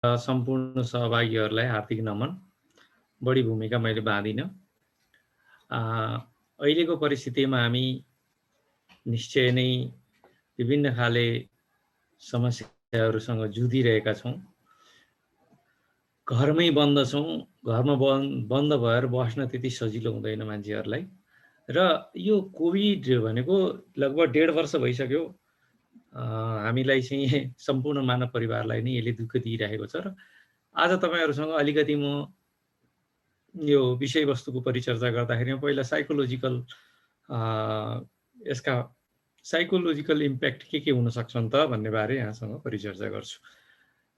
सम्पूर्ण सहभागीहरूलाई हार्दिक नमन। बढी भूमिका मैले बाँधिन। अहिलेको परिस्थितिमा हामी निश्चय नै विभिन्न खाले समस्याहरूसँग जुधिरहेका छौँ। घरमै बन्द छौँ, घरमा बन्द भएर बस्न त्यति सजिलो हुँदैन मान्छेहरूलाई। र यो कोभिड भनेको लगभग 1.5 वर्ष भइसक्यो। हामीलाई चाहिँ सम्पूर्ण मानव परिवारलाई नै यसले दुःख दिइरहेको छ। र आज तपाईहरुसँग अलिकति म यो विषयवस्तुको परिचर्चा गर्दाखेरि पहिला साइकोलोजिकल यसका साइकोलोजिकल इम्प्याक्ट के हुन सक्छन् त भन्ने बारे यहाँसँग परिचर्चा गर्छु।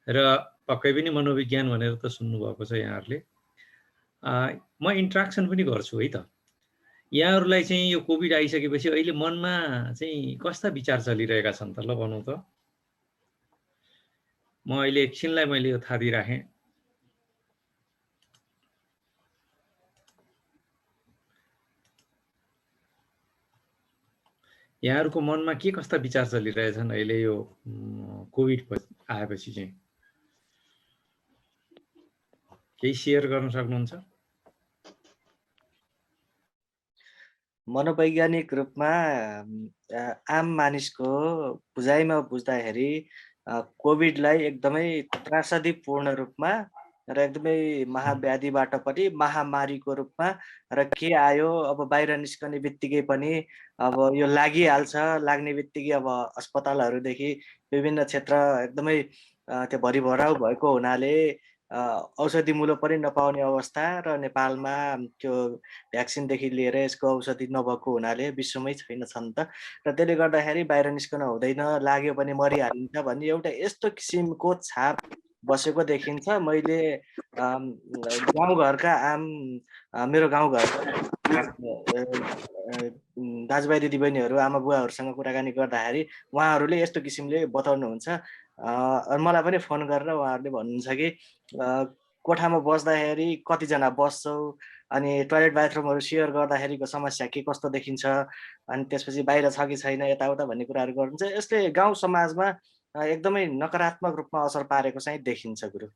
र पक्कै पनि मनोविज्ञान भनेर त सुन्नुभएको छ यहाँहरूले। म इन्ट्र्याक्सन पनि गर्छु है त। यहाँहरूलाई चाहिँ यो कोभिड आइसकेपछि अहिले मनमा चाहिँ कस्ता विचार चलिरहेका छन् त ल भनौँ त। म अहिले एकछिनलाई मैले यो थादिराखेँ। यहाँहरूको मनमा के कस्ता विचार चलिरहेछन् अहिले यो कोभिड आएपछि चाहिँ केही सेयर गर्न सक्नुहुन्छ? मनोवैज्ञानिक रूपमा आम मानिसको बुझाइमा बुझ्दाखेरि कोभिडलाई एकदमै त्रासदीपूर्ण रूपमा र एकदमै महाव्याधिबाट पनि महामारीको रूपमा र के आयो अब बाहिर निस्कने बित्तिकै पनि अब यो लागिहाल्छ, लाग्ने बित्तिकै अब अस्पतालहरूदेखि विभिन्न क्षेत्र एकदमै त्यो भरिभराउ भएको हुनाले औषधि मूल्य पनि नपाउने अवस्था र नेपालमा त्यो भ्याक्सिनदेखि लिएर यसको औषधि नभएको हुनाले विश्वमै छैन छन् त। र त्यसले गर्दाखेरि बाहिर निस्कन हुँदैन, लाग्यो भने मरिहालिन्छ भन्ने एउटा यस्तो किसिमको छाप बसेको देखिन्छ। मैले गाउँघरका मेरो गाउँघरका दाजुभाइ दिदीबहिनीहरू आमा बुवाहरूसँग कुराकानी गर्दाखेरि उहाँहरूले यस्तो किसिमले बताउनुहुन्छ। मलाई पनि फोन गरेर उहाँहरूले भन्नुहुन्छ कि कोठामा बस्दाखेरि कतिजना बस्छौ, अनि टोयलेट बाथरुमहरू सेयर गर्दाखेरिको समस्या के कस्तो देखिन्छ, अनि त्यसपछि बाहिर छ कि छैन यताउता भन्ने कुराहरू गर्नुहुन्छ। यसले गाउँ समाजमा एकदमै नकारात्मक रूपमा असर पारेको चाहिँ देखिन्छ गुरु।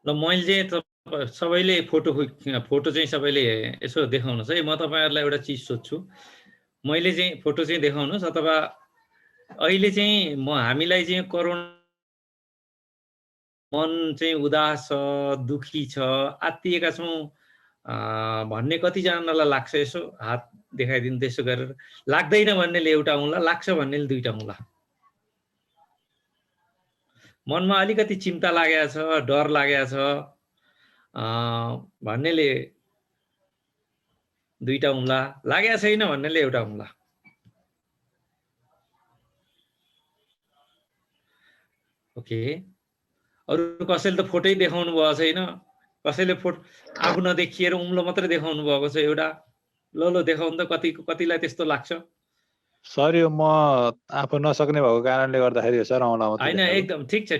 ल मैले चाहिँ सबैले फोटो चाहिँ सबैले यसो देखाउनुहोस् है। म तपाईहरुलाई एउटा चीज सोध्छु। मैले चाहिँ फोटो चाहिँ देखाउनुहोस्, अथवा अहिले चाहिँ हामीलाई चाहिँ कोरोना मन चाहिँ उदास छ, दुखी छ, आत्तिएका छौँ भन्ने कतिजनालाई लाग्छ? यसो हात देखाइदिनु त्यसो गरेर। लाग्दैन भन्नेले एउटा औँला, लाग्छ भन्नेले दुईटा औँला। मनमा अलिकति चिन्ता लागेको छ, डर लागेको छ भन्नेले दुईटा औँला, लागेको छैन भन्नेले एउटा औँला। ओके, अरु कसैले त फोटै देखाउनु भएको छैन। कसैले आफू नदेखिएर उम्लो मात्रै देखाउनु भएको छ एउटा। ल देखाउनु त कतिलाई त्यस्तो लाग्छ? सर यो म आफू नसक्ने भएको कारणले गर्दाखेरि सर औँला मात्रै हैन, एकदम ठिक छ।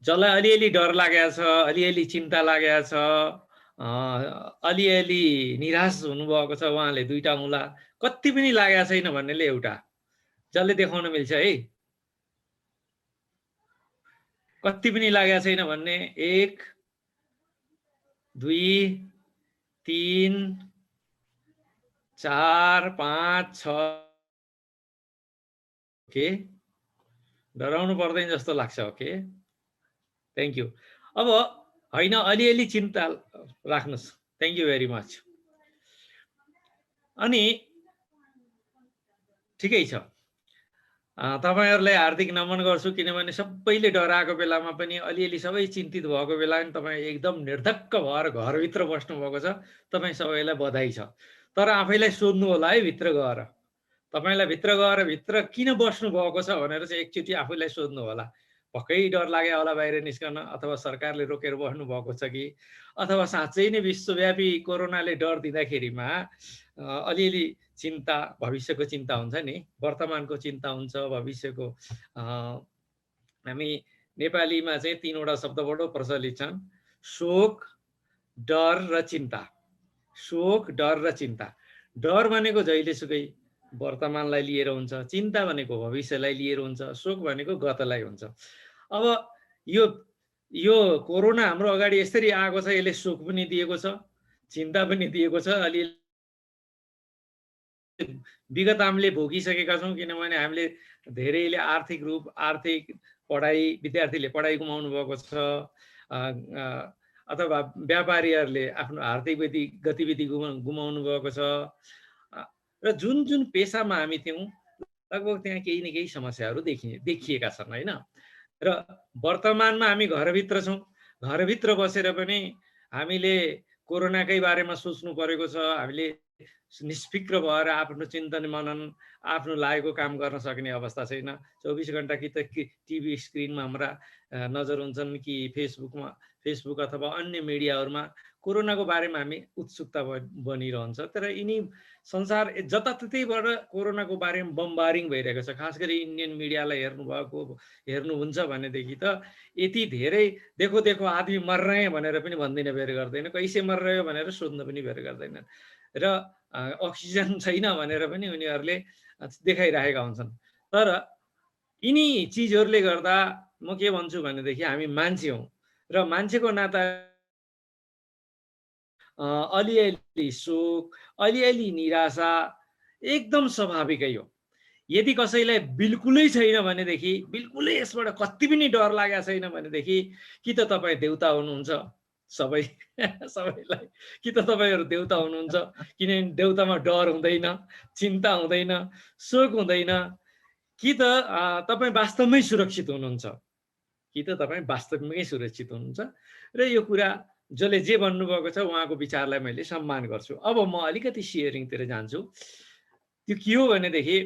जसलाई अलिअलि डर लागेको छ, अलिअलि चिन्ता लागेको छ, अलिअलि निराश हुनुभएको छ, उहाँले दुईटा औँला। कति पनि लागेको छैन भन्नेले एउटा। जसले देखाउन मिल्छ है। कति पनि लागेको छैन भन्ने 1 2 3 4 5 6। ओके, डराउनु पर्दैन जस्तो लाग्छ। Okay, thank you. अब हैन, अलिअलि चिन्ता राख्नुस्। Thank you very much. अनि ठिकै छ, तपाईहरुलाई हार्दिक नमन गर्छु, किनभने सबैले डराएको बेलामा पनि अलिअलि सबै चिन्तित भएको बेला पनि तपाई एकदम निर्धक्क भएर घरभित्र बस्नु भएको छ। तपाई सबैलाई बधाई छ। तर आफैलाई सोध्नु होला है, भित्र गएर तपाईलाई भित्र किन बस्नु भएको छ भनेर चाहिँ एकचोटी आफैलाई सोध्नु होला। पक्कै डर लाग्यो होला बाहिर निस्कन, अथवा सरकारले रोकेर बस्नु भएको छ कि, अथवा साँच्चै नै विश्वव्यापी कोरोनाले डर दिँदाखेरिमा अलिअलि चिन्ता, भविष्यको चिन्ता हुन्छ नि, वर्तमानको चिन्ता हुन्छ, भविष्यको। हामी नेपालीमा चाहिँ 3वटा शब्द बडो प्रचलित छन्: शोक, डर र चिन्ता। शोक, डर र चिन्ता। डर भनेको जहिलेसुकै वर्तमानलाई लिएर हुन्छ, चिन्ता भनेको भविष्यलाई लिएर हुन्छ, शोक भनेको गतलाई हुन्छ। अब यो यो कोरोना हाम्रो अगाडि यसरी आएको छ, यसले सुख पनि दिएको छ, चिन्ता पनि दिएको छ, अलि विगत हामीले भोगिसकेका छौँ। किनभने हामीले धेरैले आर्थिक पढाइ, विद्यार्थीले पढाइ गुमाउनु भएको छ, अथवा व्यापारीहरूले आफ्नो आर्थिक गतिविधि गुमाउनु भएको छ। र जुन जुन पेसामा हामी थियौँ लगभग त्यहाँ केही न केही समस्याहरू देखिएका छन् होइन। र वर्तमानमा हामी घरभित्र छौँ, घरभित्र बसेर पनि हामीले कोरोनाकै बारेमा सोच्नु परेको छ। हामीले निष्फिक्र भएर आफ्नो चिन्तन मनन, आफ्नो लागेको काम गर्न सक्ने अवस्था छैन। 24 घण्टा कि त टिभी स्क्रिनमा हाम्रा नजर हुन्छन्, कि फेसबुक अथवा अन्य मिडियाहरूमा कोरोनाको बारेमा हामी उत्सुकता बनिरहन्छ। तर यिनी संसार जताततैबाट कोरोनाको बारेमा बम्बारिङ भइरहेको छ। खास गरी इन्डियन मिडियालाई हेर्नुहुन्छ भनेदेखि त यति धेरै देखो आदमी मर रहे हैं भनेर पनि भन्दिन बेर गर्दैन, कैसे मर रहे हो भनेर सोध्न पनि बेर गर्दैन, र अक्सिजन छैन भनेर पनि उनीहरूले देखाइरहेका हुन्छन्। तर यिनी चिजहरूले गर्दा म के भन्छु भनेदेखि हामी मान्छे हौँ, र मान्छेको नाता अलिअलि शोक, अलिअलि निराशा एकदम स्वाभाविकै हो। यदि कसैलाई बिल्कुलै छैन भनेदेखि, बिल्कुलै यसबाट कति पनि डर लागेको छैन भनेदेखि, कि त तपाईँ देउता हुनुहुन्छ सबैलाई, कि त तपाईँहरू देउता हुनुहुन्छ। किनभने देउतामा डर हुँदैन, चिन्ता हुँदैन, शोक हुँदैन, कि त तपाईँ वास्तवमै सुरक्षित हुनुहुन्छ, कि त तपाईँ वास्तवमै सुरक्षित हुनुहुन्छ। र यो कुरा जसले जे भन्नुभएको छ उहाँको विचारलाई मैले सम्मान गर्छु। अब म अलिकति सेयरिङतिर जान्छु। त्यो के हो भनेदेखि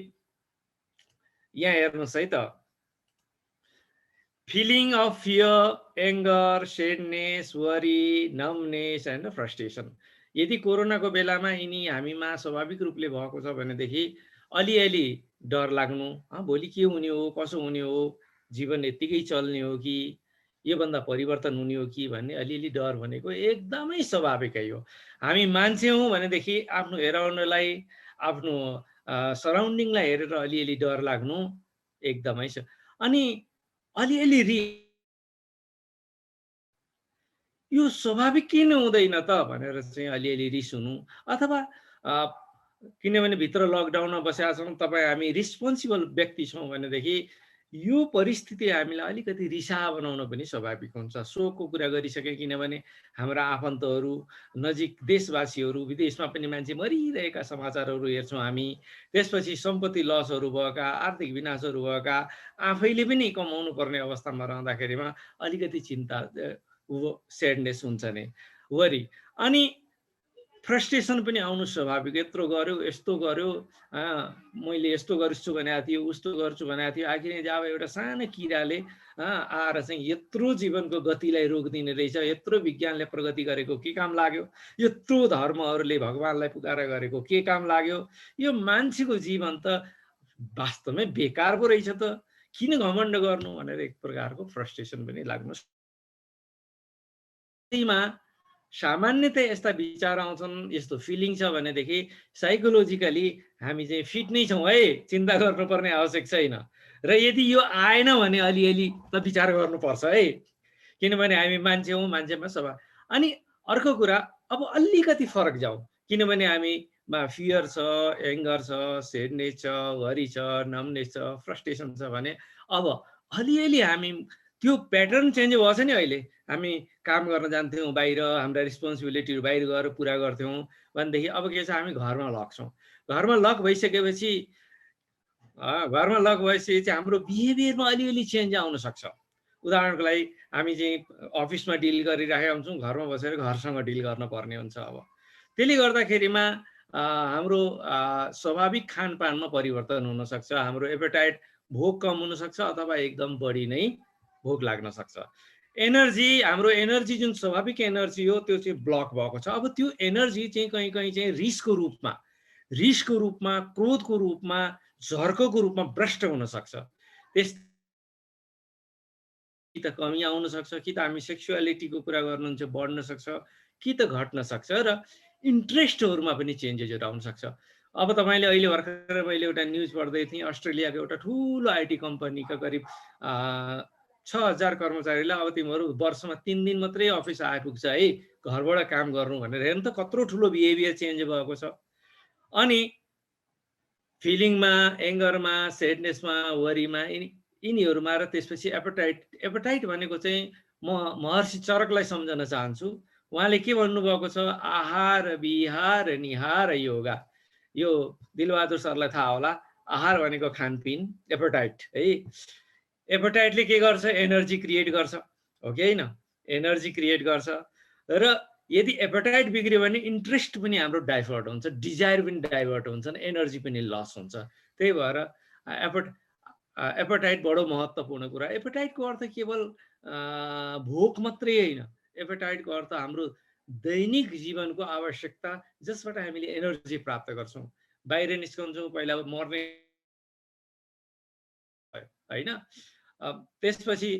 यहाँ हेर्नुहोस् है त, feeling of fear, anger, sadness, worry, numbness and frustration. यदि कोरोनाको बेलामा यिनी हामीमा स्वाभाविक रूपले भएको छ भनेदेखि अलिअलि डर लाग्नु, भोलि के हुने हो, कसो हुने हो, जीवन यत्तिकै चल्ने हो कि योभन्दा परिवर्तन हुने हो कि भन्ने अलिअलि डर भनेको एकदमै स्वाभाविकै हो। हामी मान्छे हौँ भनेदेखि आफ्नो एराउन्डलाई, आफ्नो सराउन्डिङलाई हेरेर अलिअलि डर लाग्नु एकदमै छ। अनि अलिअलि यो स्वाभाविक किन हुँदैन त भनेर चाहिँ अलिअलि रिस हुनु, अथवा किनभने भित्र लकडाउनमा बसेका छौँ, तपाईँ हामी रिस्पोन्सिबल व्यक्ति छौँ भनेदेखि यो परिस्थिति हामीलाई अलिकति रिसा बनाउन पनि स्वाभाविक हुन्छ। शोकको कुरा गरिसकेँ, किनभने हाम्रा आफन्तहरू, नजिक देशवासीहरू, विदेशमा पनि मान्छे मरिरहेका समाचारहरू हेर्छौँ हामी। त्यसपछि सम्पत्ति लसहरू भएका, आर्थिक विनाशहरू भएका, आफैले पनि कमाउनु पर्ने अवस्थामा रहँदाखेरिमा अलिकति चिन्ता, सेडनेस हुन्छ नि, वरी। अनि फ्रस्ट्रेसन पनि आउनु स्वाभाविक। यत्रो गर्यो, यस्तो गर्यो, मैले यस्तो गर्छु भनेको थियो, उस्तो गर्छु भनेको थियो, आखिर जब एउटा सानो किराले आएर चाहिँ यत्रो जीवनको गतिलाई रोकिदिने रहेछ, यत्रो विज्ञानले प्रगति गरेको के काम लाग्यो, यत्रो धर्महरूले भगवानलाई पुकारा गरेको के काम लाग्यो, यो मान्छेको जीवन त वास्तवमै बेकार पो रहेछ त, किन घमण्ड गर्नु भनेर एक प्रकारको फ्रस्ट्रेसन पनि लाग्नु। सामान्यतया यस्ता विचार आउँछन्, यस्तो फिलिङ छ भनेदेखि साइकोलोजिकली हामी चाहिँ फिट नै छौँ है, चिन्ता गर्नुपर्ने आवश्यक छैन। र यदि यो आएन भने अलिअलि त विचार गर्नुपर्छ है, किनभने हामी मान्छे हौँ, मान्छेमा स्वभाव। अनि अर्को कुरा, अब अलिकति फरक जाउँ, किनभने हामीमा फियर छ, एङ्गर छ, सेडनेस छ, वरी छ, नमनेस छ, फ्रस्ट्रेसन छ भने अब अलिअलि हामी त्यो प्याटर्न चेन्ज भएको छ नि। अहिले हामी काम गर्न जान्थ्यौँ बाहिर, हाम्रा रिस्पोन्सिबिलिटीहरू बाहिर गएर पुरा गर्थ्यौँ भनेदेखि अब के छ, हामी घरमा लक छौँ। घरमा लक भइसकेपछि चाहिँ हाम्रो बिहेभियरमा अलिअलि चेन्ज आउन सक्छ। उदाहरणको लागि हामी चाहिँ अफिसमा डिल गरिरहेका हुन्छौँ, घरमा बसेर घरसँग डिल गर्न पर्ने हुन्छ। अब त्यसले गर्दाखेरिमा हाम्रो स्वाभाविक खानपानमा परिवर्तन हुनसक्छ, हाम्रो एपेटाइट भोक कम हुनसक्छ, अथवा एकदम बढी नै भोक लाग्न सक्छ। एनर्जी, हाम्रो एनर्जी जुन स्वाभाविक एनर्जी हो त्यो चाहिँ ब्लक भएको छ। अब त्यो एनर्जी चाहिँ कहीँ कहीँ चाहिँ रिसको रूपमा, क्रोधको रूपमा, झर्कोको रूपमा भ्रष्ट हुन सक्छ। त्यस कि त कमी आउन सक्छ, कि त हामी सेक्सुअलिटीको कुरा गर्नुहुन्छ बढ्न सक्छ, कि त घट्न सक्छ, र इन्ट्रेस्टहरूमा पनि चेन्जेसहरू आउन सक्छ। अब तपाईँले अहिले भर्खर मैले एउटा न्युज पढ्दै थिएँ, अस्ट्रेलियाको एउटा ठुलो आइटी कम्पनीका करिब 6000 कर्मचारीलाई अब तिमीहरू वर्षमा 3 दिन मात्रै अफिस आइपुग्छ है, घरबाट काम गर्नु भनेर हेर्नु त कत्रो ठुलो बिहेभियर चेन्ज भएको छ। अनि फिलिङमा, एङ्गरमा, सेडनेसमा, वरीमा यिनीहरूमा र त्यसपछि एपेटाइट भनेको चाहिँ म महर्षि चरकलाई सम्झन चाहन्छु। उहाँले के भन्नुभएको छ, आहार विहार निहार योगा। यो दिलबहादुर सरलाई थाहा होला, आहार भनेको खानपिन, एपेटाइट है। एपेटाइटले के गर्छ, एनर्जी क्रिएट गर्छ, हो कि होइन, एनर्जी क्रिएट गर्छ। र यदि एपेटाइट बिग्रियो भने इन्ट्रेस्ट पनि हाम्रो डाइभर्ट हुन्छ, डिजायर पनि डाइभर्ट हुन्छ, एनर्जी पनि लस हुन्छ। त्यही भएर एपेटाइट बडो महत्त्वपूर्ण कुरा। एपेटाइटको अर्थ केवल भोक मात्रै होइन, एपेटाइटको अर्थ हाम्रो दैनिक जीवनको आवश्यकता, जसबाट हामीले एनर्जी प्राप्त गर्छौँ। बाहिर निस्कन्छौँ, पहिला मर्निङ होइन, त्यसपछि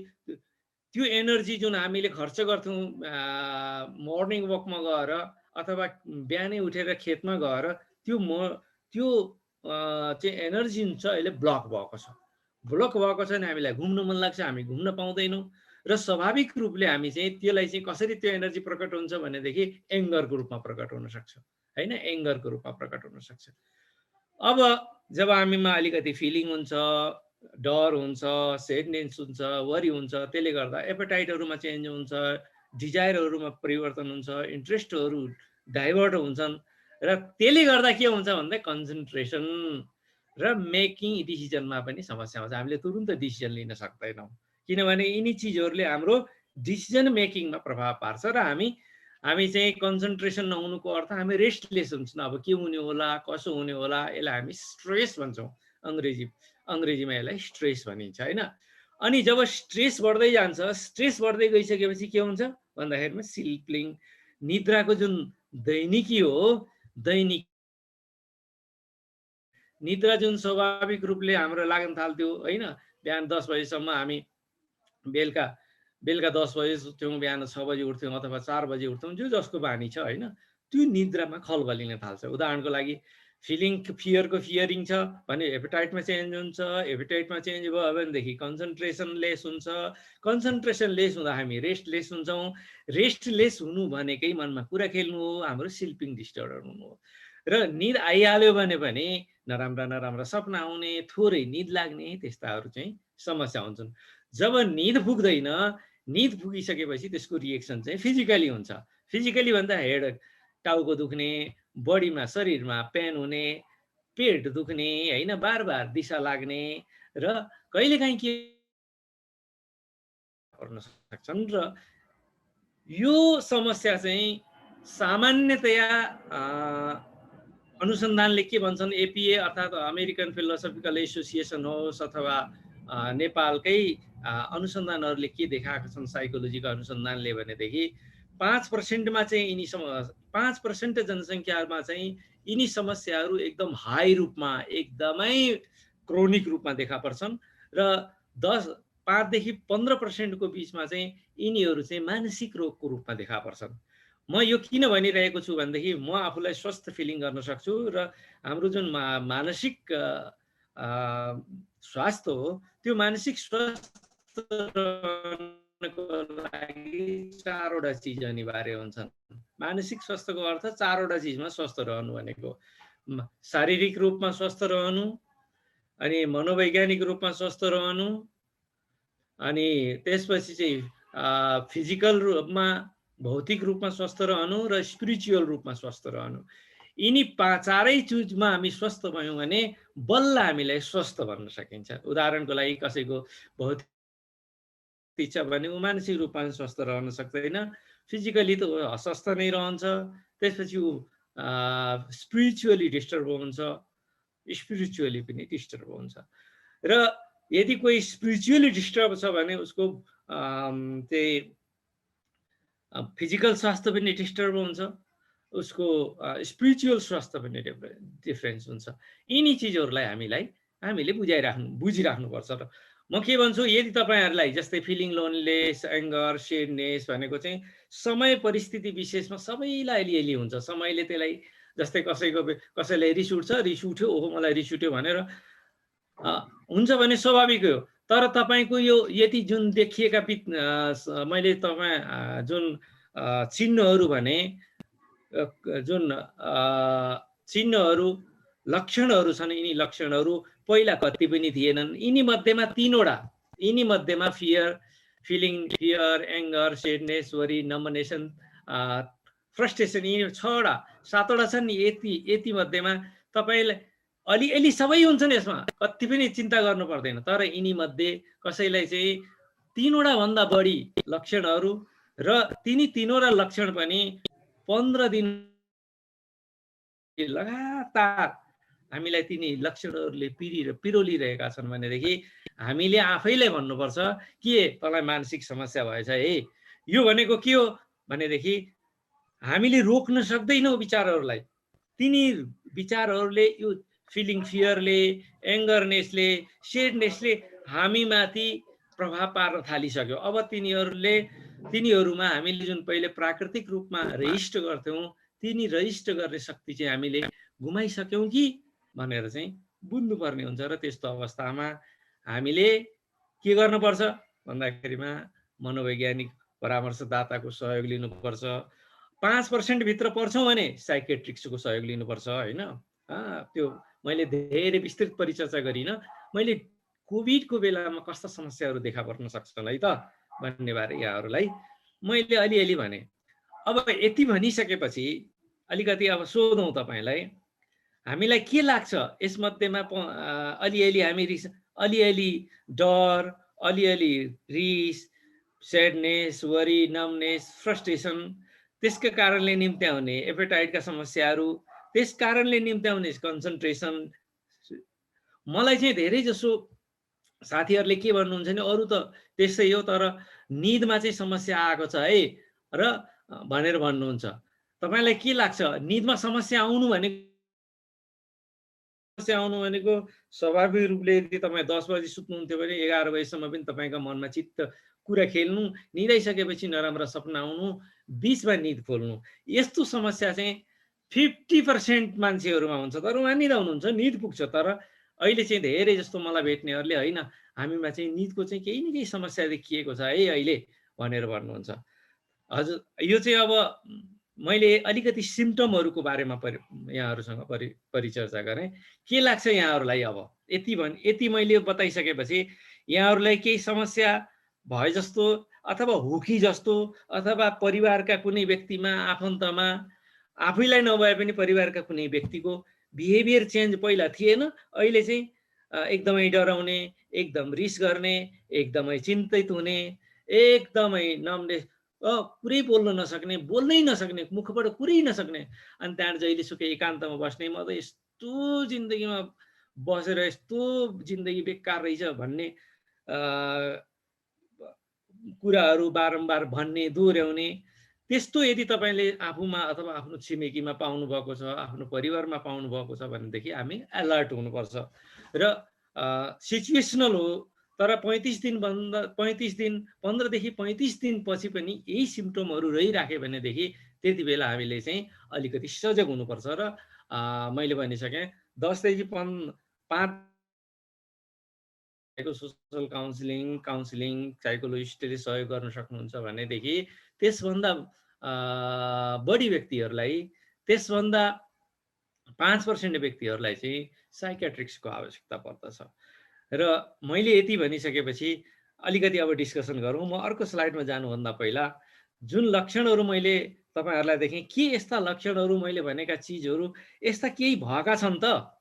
त्यो एनर्जी जुन हामीले खर्च गर्थ्यौँ मर्निङ वकमा गएर अथवा बिहानै उठेर खेतमा गएर, त्यो चाहिँ एनर्जी हुन्छ अहिले ब्लक भएको छ। ब्लक भएको छ भने हामीलाई घुम्न मन लाग्छ, हामी घुम्न पाउँदैनौँ। र स्वाभाविक रूपले हामी चाहिँ त्यसलाई चाहिँ कसरी त्यो एनर्जी प्रकट हुन्छ भनेदेखि एङ्गरको रूपमा प्रकट हुन सक्छ होइन, एङ्गरको रूपमा प्रकट हुन सक्छ। अब जब हामीमा अलिकति फिलिङ हुन्छ, डर हुन्छ, सेडनेस हुन्छ, वरी हुन्छ, त्यसले गर्दा एपेटाइटहरूमा चेन्ज हुन्छ, डिजायरहरूमा परिवर्तन हुन्छ, इन्ट्रेस्टहरू डाइभर्ट हुन्छन्। र त्यसले गर्दा के हुन्छ भन्दा कन्सन्ट्रेसन र मेकिङ डिसिजनमा पनि समस्या हुन्छ। हामीले तुरुन्त डिसिजन लिन सक्दैनौँ, किनभने यिनी चिजहरूले हाम्रो डिसिजन मेकिङमा प्रभाव पार्छ। र हामी चाहिँ कन्सन्ट्रेसन नहुनुको अर्थ हामी रेस्टलेस हुन्छौँ। अब के हुने होला, कसो हुने होला, यसलाई हामी स्ट्रेस भन्छौँ, अङ्ग्रेजीमा यसलाई स्ट्रेस भनिन्छ होइन। अनि जब स्ट्रेस बढ्दै जान्छ, स्ट्रेस बढ्दै गइसकेपछि के हुन्छ भन्दाखेरिमा स्लिपिङ, निद्राको जुन दैनिकी हो, निद्रा जुन स्वाभाविक रूपले हाम्रो लाग्न थाल्थ्यो होइन, बिहान 10 बजीसम्म हामी बेलुका 10 बजी सुत्थ्यौँ, बिहान 6 बजी उठ्थ्यौँ अथवा 4 बजी उठ्थ्यौँ, जो जसको बानी छ होइन, त्यो निद्रामा खलबलिन थाल्छ। उदाहरणको लागि फियरको फियरिङ छ भने एपेटाइटमा चेन्ज हुन्छ, एपेटाइटमा चेन्ज भयो भनेदेखि कन्सन्ट्रेसन लेस हुन्छ, कन्सन्ट्रेसन लेस हुँदा हामी रेस्टलेस हुन्छौँ, रेस्टलेस हुनु भनेकै मनमा कुरा खेल्नु हो, हाम्रो स्लिपिङ डिस्टर्बर हुनु हो। र निद आइहाल्यो भने पनि नराम्रा सपना आउने, थोरै निद लाग्ने, त्यस्ताहरू चाहिँ समस्या हुन्छन्। जब निद पुग्दैन, निद पुगिसकेपछि त्यसको रिएक्सन चाहिँ फिजिकली हुन्छ। फिजिकली भन्दा हेड, टाउको दुख्ने, बडीमा शरीरमा पेन हुने, पेट दुख्ने होइन, बार दिशा लाग्ने, र कहिलेकाहीँ के गर्न सक्छन्। र यो समस्या चाहिँ सामान्यतया अनुसन्धानले के भन्छन्, एपिए अर्थात् अमेरिकन फिलोसफिकल एसोसिएसन होस् अथवा नेपालकै अनुसन्धानहरूले के देखाएका छन्, साइकोलोजीका अनुसन्धानले भनेदेखि 5%मा चाहिँ 5% जनसङ्ख्यामा चाहिँ यिनी समस्याहरू एकदम हाई रूपमा, एकदमै क्रोनिक रूपमा देखा पर्छन्। र 5 देखि 15%को बिचमा चाहिँ यिनीहरू चाहिँ मानसिक रोगको रूपमा देखा पर्छन्। म यो किन भनिरहेको छु भनेदेखि म आफूलाई स्वस्थ फिलिङ गर्न सक्छु, र हाम्रो जुन मानसिक स्वास्थ्य हो, त्यो मानसिक स्वास्थ्यको लागि 4वटा चिज अनिवार्य हुन्छन्। मानसिक स्वास्थ्यको अर्थ 4वटा चिजमा स्वस्थ रहनु भनेको, शारीरिक रूपमा स्वस्थ रहनु, अनि मनोवैज्ञानिक रूपमा स्वस्थ रहनु, अनि त्यसपछि चाहिँ फिजिकल रूपमा, भौतिक रूपमा स्वस्थ रहनु, र स्पिरिचुअल रूपमा स्वस्थ रहनु। यिनी 4 चिजमा हामी स्वस्थ भयौँ भने बल्ल हामीलाई स्वस्थ भन्न सकिन्छ। उदाहरणको लागि कसैको भौतिक छ भने ऊ मानसिक रूपमा स्वस्थ रहन सक्दैन, फिजिकली त अस्वस्थ नै रहन्छ, त्यसपछि ऊ स्पिरिचुअली डिस्टर्ब हुन्छ, स्पिरिचुअली पनि डिस्टर्ब हुन्छ। र यदि कोही स्पिरिचुअली डिस्टर्ब छ भने उसको त्यही फिजिकल स्वास्थ्य पनि डिस्टर्ब हुन्छ, उसको स्पिरिचुअल स्वास्थ्य पनि डिफरेन्स हुन्छ। यिनी चिजहरूलाई हामीले बुझिराख्नुपर्छ। र म के भन्छु, यदि तपाईँहरूलाई जस्तै फिलिङ लोनलेस, एङ्गर, सेडनेस भनेको चाहिँ समय परिस्थिति विशेषमा सबैलाई अलिअलि हुन्छ। समयले त्यसलाई, जस्तै कसैलाई रिस उठ्छ, रिस उठ्यो, ओहो मलाई रिस उठ्यो भनेर हुन्छ भने स्वाभाविक हो। तर तपाईँको यो यति जुन देखिएका मैले तपाईँ जुन चिन्हहरू भने जुन चिन्हहरू लक्षणहरू छन्, यिनी लक्षणहरू पहिला कति पनि थिएनन्। यिनी मध्येमा 3वटा, यिनी मध्येमा feeling fear, anger, sadness, worry, numbness, frustration, यिनी 6वटा 7वटा छन् नि। यति मध्येमा तपाईँलाई अलिअलि सबै हुन्छन्, यसमा कति पनि चिन्ता गर्नु पर्दैन। तर यिनी मध्ये कसैलाई चाहिँ 3वटा भन्दा बढी लक्षणहरू र तिनी 3वटा लक्षण पनि 15 दिन लगातार हामीलाई तिनी लक्षणहरूले पिरोलिरहेका छन् भनेदेखि हामीले आफैले भन्नुपर्छ के तँलाई मानसिक समस्या भएछ है। यो भनेको के हो भनेदेखि हामीले रोक्न सक्दैनौँ विचारहरूलाई। तिनी विचारहरूले, यो फिलिङ फियरले, एङ्गरनेसले, सेडनेसले हामीमाथि प्रभाव पार्न थालिसक्यो। अब तिनीहरूमा हामीले जुन पहिले प्राकृतिक रूपमा रजिस्ट गर्थ्यौँ, तिनी रजिस्ट गर्ने शक्ति चाहिँ हामीले गुमाइसक्यौँ कि भनेर चाहिँ बुझ्नुपर्ने हुन्छ। र त्यस्तो अवस्थामा हामीले के गर्नुपर्छ भन्दाखेरिमा मनोवैज्ञानिक परामर्शदाताको सहयोग लिनुपर्छ। 5% भित्र पर्छौँ भने साइकेट्रिक्सको सहयोग लिनुपर्छ होइन। त्यो मैले धेरै विस्तृत परिचर्चा गरिनँ। मैले कोभिडको बेलामा कस्ता समस्याहरू देखा पर्न सक्छन् है त भन्ने बारे यहाँहरूलाई मैले अलिअलि भने। अब यति भनिसकेपछि अलिकति अब सोधौँ तपाईँलाई, हामीलाई के लाग्छ यसमध्येमा अलिअलि अलिअलि डर, अलिअलि रिस, सेडनेस, वरी, नम्नेस, फ्रस्ट्रेसन, त्यसको कारणले निम्त्याउने एपेटाइटका समस्याहरू, त्यस कारणले निम्त्याउने कन्सन्ट्रेसन। मलाई चाहिँ धेरै जसो साथीहरूले के भन्नुहुन्छ भने अरू त त्यस्तै हो, तर निदमा चाहिँ समस्या आएको छ है र भनेर भन्नुहुन्छ। तपाईँलाई के लाग्छ निदमा समस्या आउनु भनेको स्वाभाविक रूपले यदि तपाईँ 10 बजी सुत्नुहुन्थ्यो भने 11 बजीसम्म पनि तपाईँको मनमा चित्त कुरा खेल्नु, निदाइसकेपछि नराम्रो सपना आउनु, बिचमा निद खोल्नु, यस्तो समस्या चाहिँ 50% मान्छेहरूमा हुन्छ। तर उहाँ निदाउनुहुन्छ, निद पुग्छ। तर अहिले चाहिँ धेरै जस्तो मलाई भेट्नेहरूले होइन हामीमा चाहिँ निदको चाहिँ केही न केही समस्या देखिएको छ है अहिले भनेर भन्नुहुन्छ। हजुर, यो चाहिँ अब मैले अलिकति सिम्टमहरूको बारेमा यहाँहरूसँग परिचर्चा गरेँ। के लाग्छ यहाँहरूलाई? अब यति मैले बताइसकेपछि यहाँहरूलाई केही समस्या भए जस्तो अथवा हो कि जस्तो, अथवा परिवारका कुनै व्यक्तिमा, आफन्तमा, आफैलाई नभए पनि परिवारका कुनै व्यक्तिको बिहेभियर चेन्ज पहिला थिएन, अहिले चाहिँ एकदमै डराउने, एकदम रिस गर्ने, एकदमै चिन्तित हुने, एकदमै नम्ने, कुरै बोल्नै नसक्ने, मुखबाट कुरै नसक्ने, अनि त्यहाँबाट जहिलेसुकै एकान्तमा बस्ने, म त यस्तो जिन्दगीमा बसेर यस्तो जिन्दगी बेकार रहेछ भन्ने कुराहरू बारम्बार भन्ने, दोहोऱ्याउने, त्यस्तो यदि तपाईँले आफूमा अथवा आफ्नो छिमेकीमा पाउनु भएको छ, आफ्नो परिवारमा पाउनु भएको छ भनेदेखि हामी अलर्ट हुनुपर्छ। र सिचुएसनल हो, तर 15 देखि 35 दिनपछि पनि यही सिम्टमहरू रहिराख्यो भनेदेखि त्यति बेला हामीले चाहिँ अलिकति सजग हुनुपर्छ। र मैले भनिसकेँ 10 देखि 5 सोसल काउन्सिलिङ साइकोलोजिस्टले सहयोग गर्न सक्नुहुन्छ भनेदेखि त्यसभन्दा बढी व्यक्तिहरूलाई, त्यसभन्दा 5% व्यक्तिहरूलाई चाहिँ साइकेट्रिक्सको आवश्यकता पर्दछ। र मैले यति भनिसकेपछि अलिकति अब डिस्कसन गरौँ। म अर्को स्लाइडमा जानुभन्दा पहिला जुन लक्षणहरू मैले तपाईँहरूलाई देखेँ, के यस्ता लक्षणहरू मैले भनेका चिजहरू यस्ता केही भएका छन् त?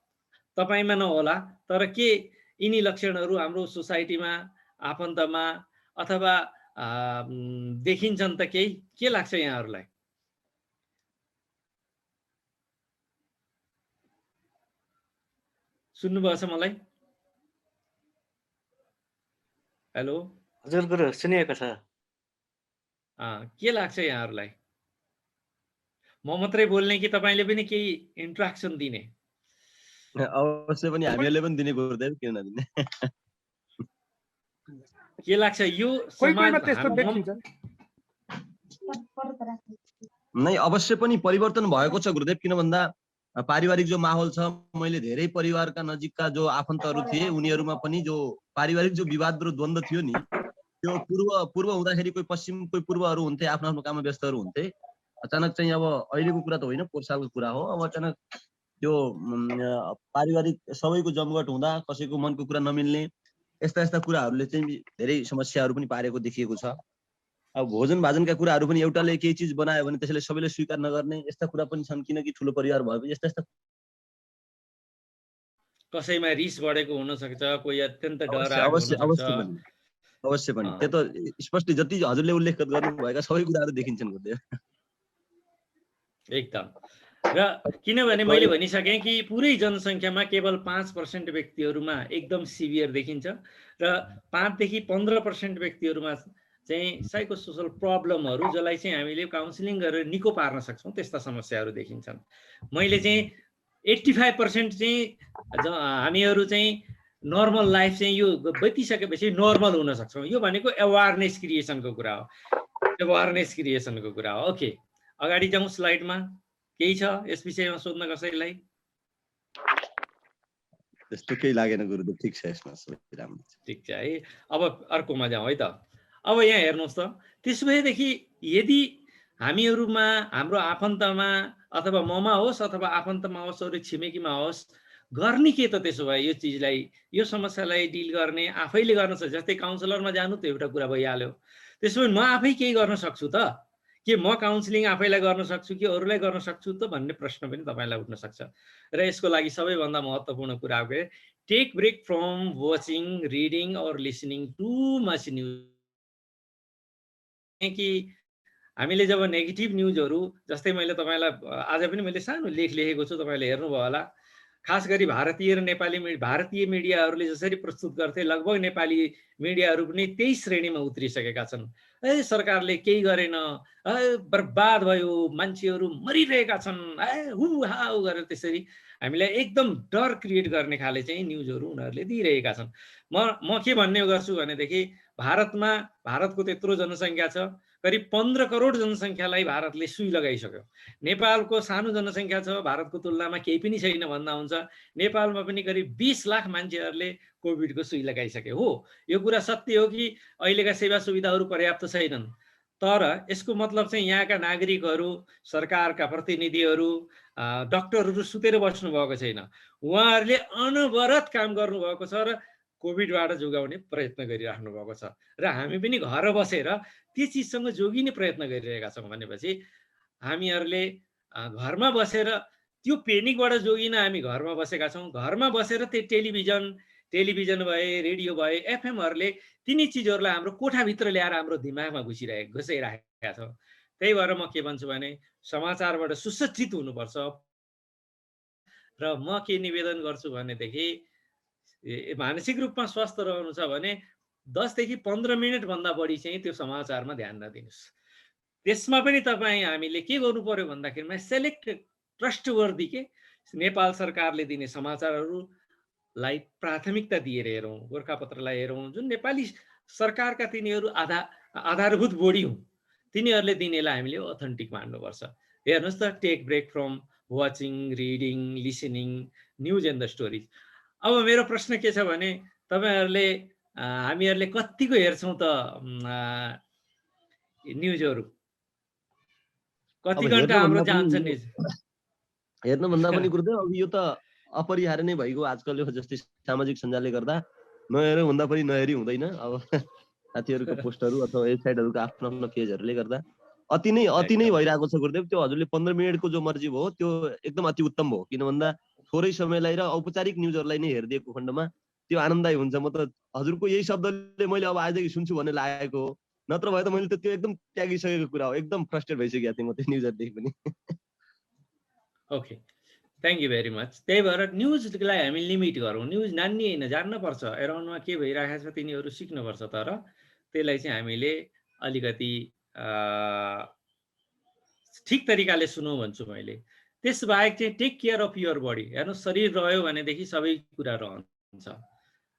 तपाईँमा नहोला, तर के यिनी लक्षणहरू हाम्रो सोसाइटीमा, आफन्तमा अथवा देखिन्छन् त? केही के लाग्छ यहाँहरूलाई? सुन्नुभएको छ मलाई? हेलो हजुर गुरु, सुनिएको छ। के लाग्छ यहाँहरूलाई? म मात्रै बोल्ने कि तपाईँले पनि केही इन्ट्र्याक्सन दिने? अवश्य पनि हामीहरूले पनि दिने गुरुदेव, किन नदिने। के लाग्छ यो नै अवश्य पनि परिवर्तन भएको छ गुरुदेव। किन भन्दा पारिवारिक जो माहौल छ, मैले धेरै परिवारका नजिकका जो आफन्तहरू थिए उनीहरूमा पनि जो पारिवारिक जो विवाद र द्वन्द्व थियो नि, त्यो पूर्व हुँदाखेरि कोही पश्चिम कोही पूर्वहरू हुन्थे, आफ्नो आफ्नो काममा व्यस्तहरू हुन्थे। अचानक चाहिँ अब अहिलेको कुरा त होइन, पोहोर सालको कुरा हो। अब अचानक त्यो पारिवारिक सबैको जमघट हुँदा कसैको मनको कुरा नमिल्ने यस्ता कुराहरूले चाहिँ धेरै समस्याहरू पनि पारेको देखिएको छ। अब भोजन भाजनका कुराहरू पनि एउटाले केही चिज बनायो भने त्यसले सबैले स्वीकार नगर्ने यस्ता कुरा पनि छन्, किनकि ठुलो परिवार भएपछि यस्ता कसैमा रिस बढेको हुन सक्छ, कोही अत्यन्त अवश्य डराएको अवश्य हुन अवश्य सक्छ। पनि अवश्य पनि त्यो त स्पष्ट जति हजुरले उल्लेख गर्नुभएका सबै कुराहरू देखिन्छन् गुरुदेव। एकदम। र किनभने मैले भनिसकेँ कि पुरै जनसङ्ख्यामा केवल 5% व्यक्तिहरूमा एकदम सिभियर देखिन्छ र 5 देखि 15% व्यक्तिहरूमा चाहिँ साइको सोसल प्रब्लमहरू जसलाई चाहिँ हामीले काउन्सिलिङ गरेर निको पार्न सक्छौँ त्यस्ता समस्याहरू देखिन्छन्। मैले चाहिँ 85% चाहिँ हामीहरू चाहिँ नर्मल लाइफ चाहिँ यो बितिसकेपछि नर्मल हुन सक्छौँ। यो भनेको अवेरनेस क्रिएसनको कुरा हो, अवेरनेस क्रिएसनको कुरा हो। ओके, अगाडि जाउँ स्लाइडमा। केही छ यस विषयमा सोध्न कसैलाई? त्यस्तो केही लागेन गुरुदेव, ठिक छ, यसमा सबै राम्रो छ। ठिक छ है। अब अर्कोमा जाउँ है त। अब यहाँ हेर्नुहोस् त, त्यसो भएदेखि यदि हामीहरूमा हाम्रो आफन्तमा अथवा ममा होस् अथवा आफन्तमा होस् अरू छिमेकीमा होस्, गर्ने के त त्यसो भए यो चिजलाई, यो समस्यालाई डिल गर्ने आफैले गर्न सक्छ। जस्तै काउन्सिलरमा जानु त एउटा कुरा भइहाल्यो। त्यसो भने म आफै केही गर्न सक्छु त? के म काउन्सिलिङ आफैलाई गर्न सक्छु कि अरूलाई गर्न सक्छु त भन्ने प्रश्न पनि तपाईँलाई उठ्न सक्छ। र यसको लागि सबैभन्दा महत्त्वपूर्ण कुरा हो कि take break from watching, reading or listening to much news. कि हामीले जब नेगेटिभ न्युजहरू, जस्तै मैले तपाईँलाई आज पनि मैले सानो लेख लेखेको छु, तपाईँले हेर्नुभयो होला। खास गरी भारतीय र नेपाली भारतीय मिडियाहरूले जसरी प्रस्तुत गर्थे, लगभग नेपाली मिडियाहरू पनि त्यही श्रेणीमा उत्रिसकेका छन्। सरकारले केही गरेन, बर्बाद भयो, मान्छेहरू मरिरहेका छन्, हु हाउ गरेर त्यसरी हामीलाई एकदम डर क्रिएट गर्ने खाले चाहिँ न्युजहरू उनीहरूले दिइरहेका छन्। म के भन्ने गर्छु भनेदेखि भारतको त्यत्रो जनसङ्ख्या छ, करिब 15 करोड जनसङ्ख्यालाई भारतले सुई लगाइसक्यो। नेपालको सानो जनसङ्ख्या छ, भारतको तुलनामा केही पनि छैन भन्दा हुन्छ। नेपालमा पनि करिब 20 लाख मान्छेहरूले कोभिडको सुई लगाइसक्यो हो। यो कुरा सत्य हो कि अहिलेका सेवा सुविधाहरू पर्याप्त छैनन्, तर यसको मतलब चाहिँ यहाँका नागरिकहरू, सरकारका प्रतिनिधिहरू, डक्टरहरू सुतेर बस्नु भएको छैन। उहाँहरूले अनवरत काम गर्नुभएको छ र कोभिडबाट जोगाउने प्रयत्न गरिराख्नु भएको छ। र हामी पनि घर बसेर त्यो चिजसँग जोगिने प्रयत्न गरिरहेका छौँ भनेपछि हामीहरूले घरमा बसेर त्यो पेनिकबाट जोगिन हामी घरमा बसेका छौँ। घरमा बसेर त्यो टेलिभिजन भए, रेडियो भए, एफएमहरूले तिनी चिजहरूलाई हाम्रो कोठाभित्र ल्याएर हाम्रो दिमागमा घुसाइराखेका छौँ। त्यही भएर म के भन्छु भने समाचारबाट सुसज्जित हुनुपर्छ। र म के निवेदन गर्छु भनेदेखि मानसिक रूपमा स्वस्थ रहनु छ भने 10 देखि 15 मिनटभन्दा बढी चाहिँ त्यो समाचारमा ध्यान नदिनुहोस्। त्यसमा पनि हामीले के गर्नु पर्यो भन्दाखेरिमा सेलेक्टेड ट्रस्टवर्दी के नेपाल सरकारले दिने समाचारहरूलाई प्राथमिकता दिएर हेरौँ, गोर्खापत्रलाई हेरौँ, जुन नेपाली सरकारका तिनीहरू आधारभूत बढी हुन्, तिनीहरूले दिनेलाई हामीले अथेन्टिक मान्नुपर्छ। हेर्नुहोस् त, take break from watching, reading, listening news and the stories. अब मेरो प्रश्न के छ भने हामीहरूले कतिको हेर्छौँ त न्युजहरू? कति घन्टा हाम्रो जान्छ न्युज हेर्नुभन्दा पनि गुरुदेव? अब यो त अपरिहार्य नै भइगयो आजकल, यो जस्तै सामाजिक सञ्जालले गर्दा नहेरौँ भन्दा पनि नहेरी हुँदैन। अब साथीहरूको पोस्टहरू अथवा वेबसाइटहरूको आफ्नो आफ्नो पेजहरूले गर्दा अति नै भइरहेको छ गुरुदेव। त्यो हजुरले 15 मिनटको जो मर्जी भयो त्यो एकदम अति उत्तम हो, किन भन्दा थोरै समयलाई र औपचारिक न्युजहरूलाई नै हेरिदिएको खण्डमा त्यो आनन्ददायी हुन्छ। म त हजुरको यही शब्दले मैले अब आजदेखि सुन्छु भन्ने लागेको हो, नत्र भए त मैले त त्यो एकदम त्यागिसकेको कुरा हो। एकदम फ्रस्ट्रेट भइसकेको थिएँ म त्यो न्युजहरूदेखि पनि। Okay, thank you very much. त्यही भएर न्युजलाई हामी लिमिट गरौँ। न्युज नान्ने होइन, जान्नुपर्छ, एराउन्डमा के भइरहेको छ तिनीहरू सिक्नुपर्छ, तर त्यसलाई चाहिँ हामीले अलिकति ठिक तरिकाले सुनौँ भन्छु मैले। त्यसबाहेक चाहिँ take care of your body. हेर्नु, शरीर रह्यो भनेदेखि सबै कुरा रहन्छ।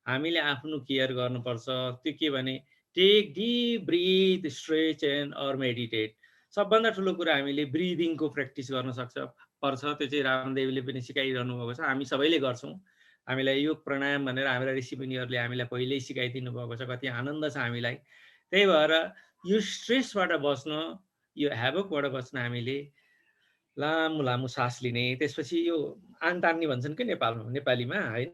हामीले आफ्नो केयर गर्नुपर्छ। त्यो के भने take deep breath, stretch and or meditate. सबभन्दा ठुलो कुरा हामीले ब्रिदिङको प्र्याक्टिस गर्न सक्छ, पर्छ त्यो चाहिँ रामदेवले पनि सिकाइरहनु भएको छ, हामी सबैले गर्छौँ। हामीलाई योग प्राणायाम भनेर हामीलाई ऋषिमुनिहरूले हामीलाई पहिल्यै सिकाइदिनु भएको छ, कति आनन्द छ हामीलाई। त्यही भएर यो स्ट्रेसबाट बस्न, यो ह्याभकबाट बस्न हामीले लामो लामो सास लिने, त्यसपछि यो आङ तान्ने भन्छन् कि नेपालीमा है,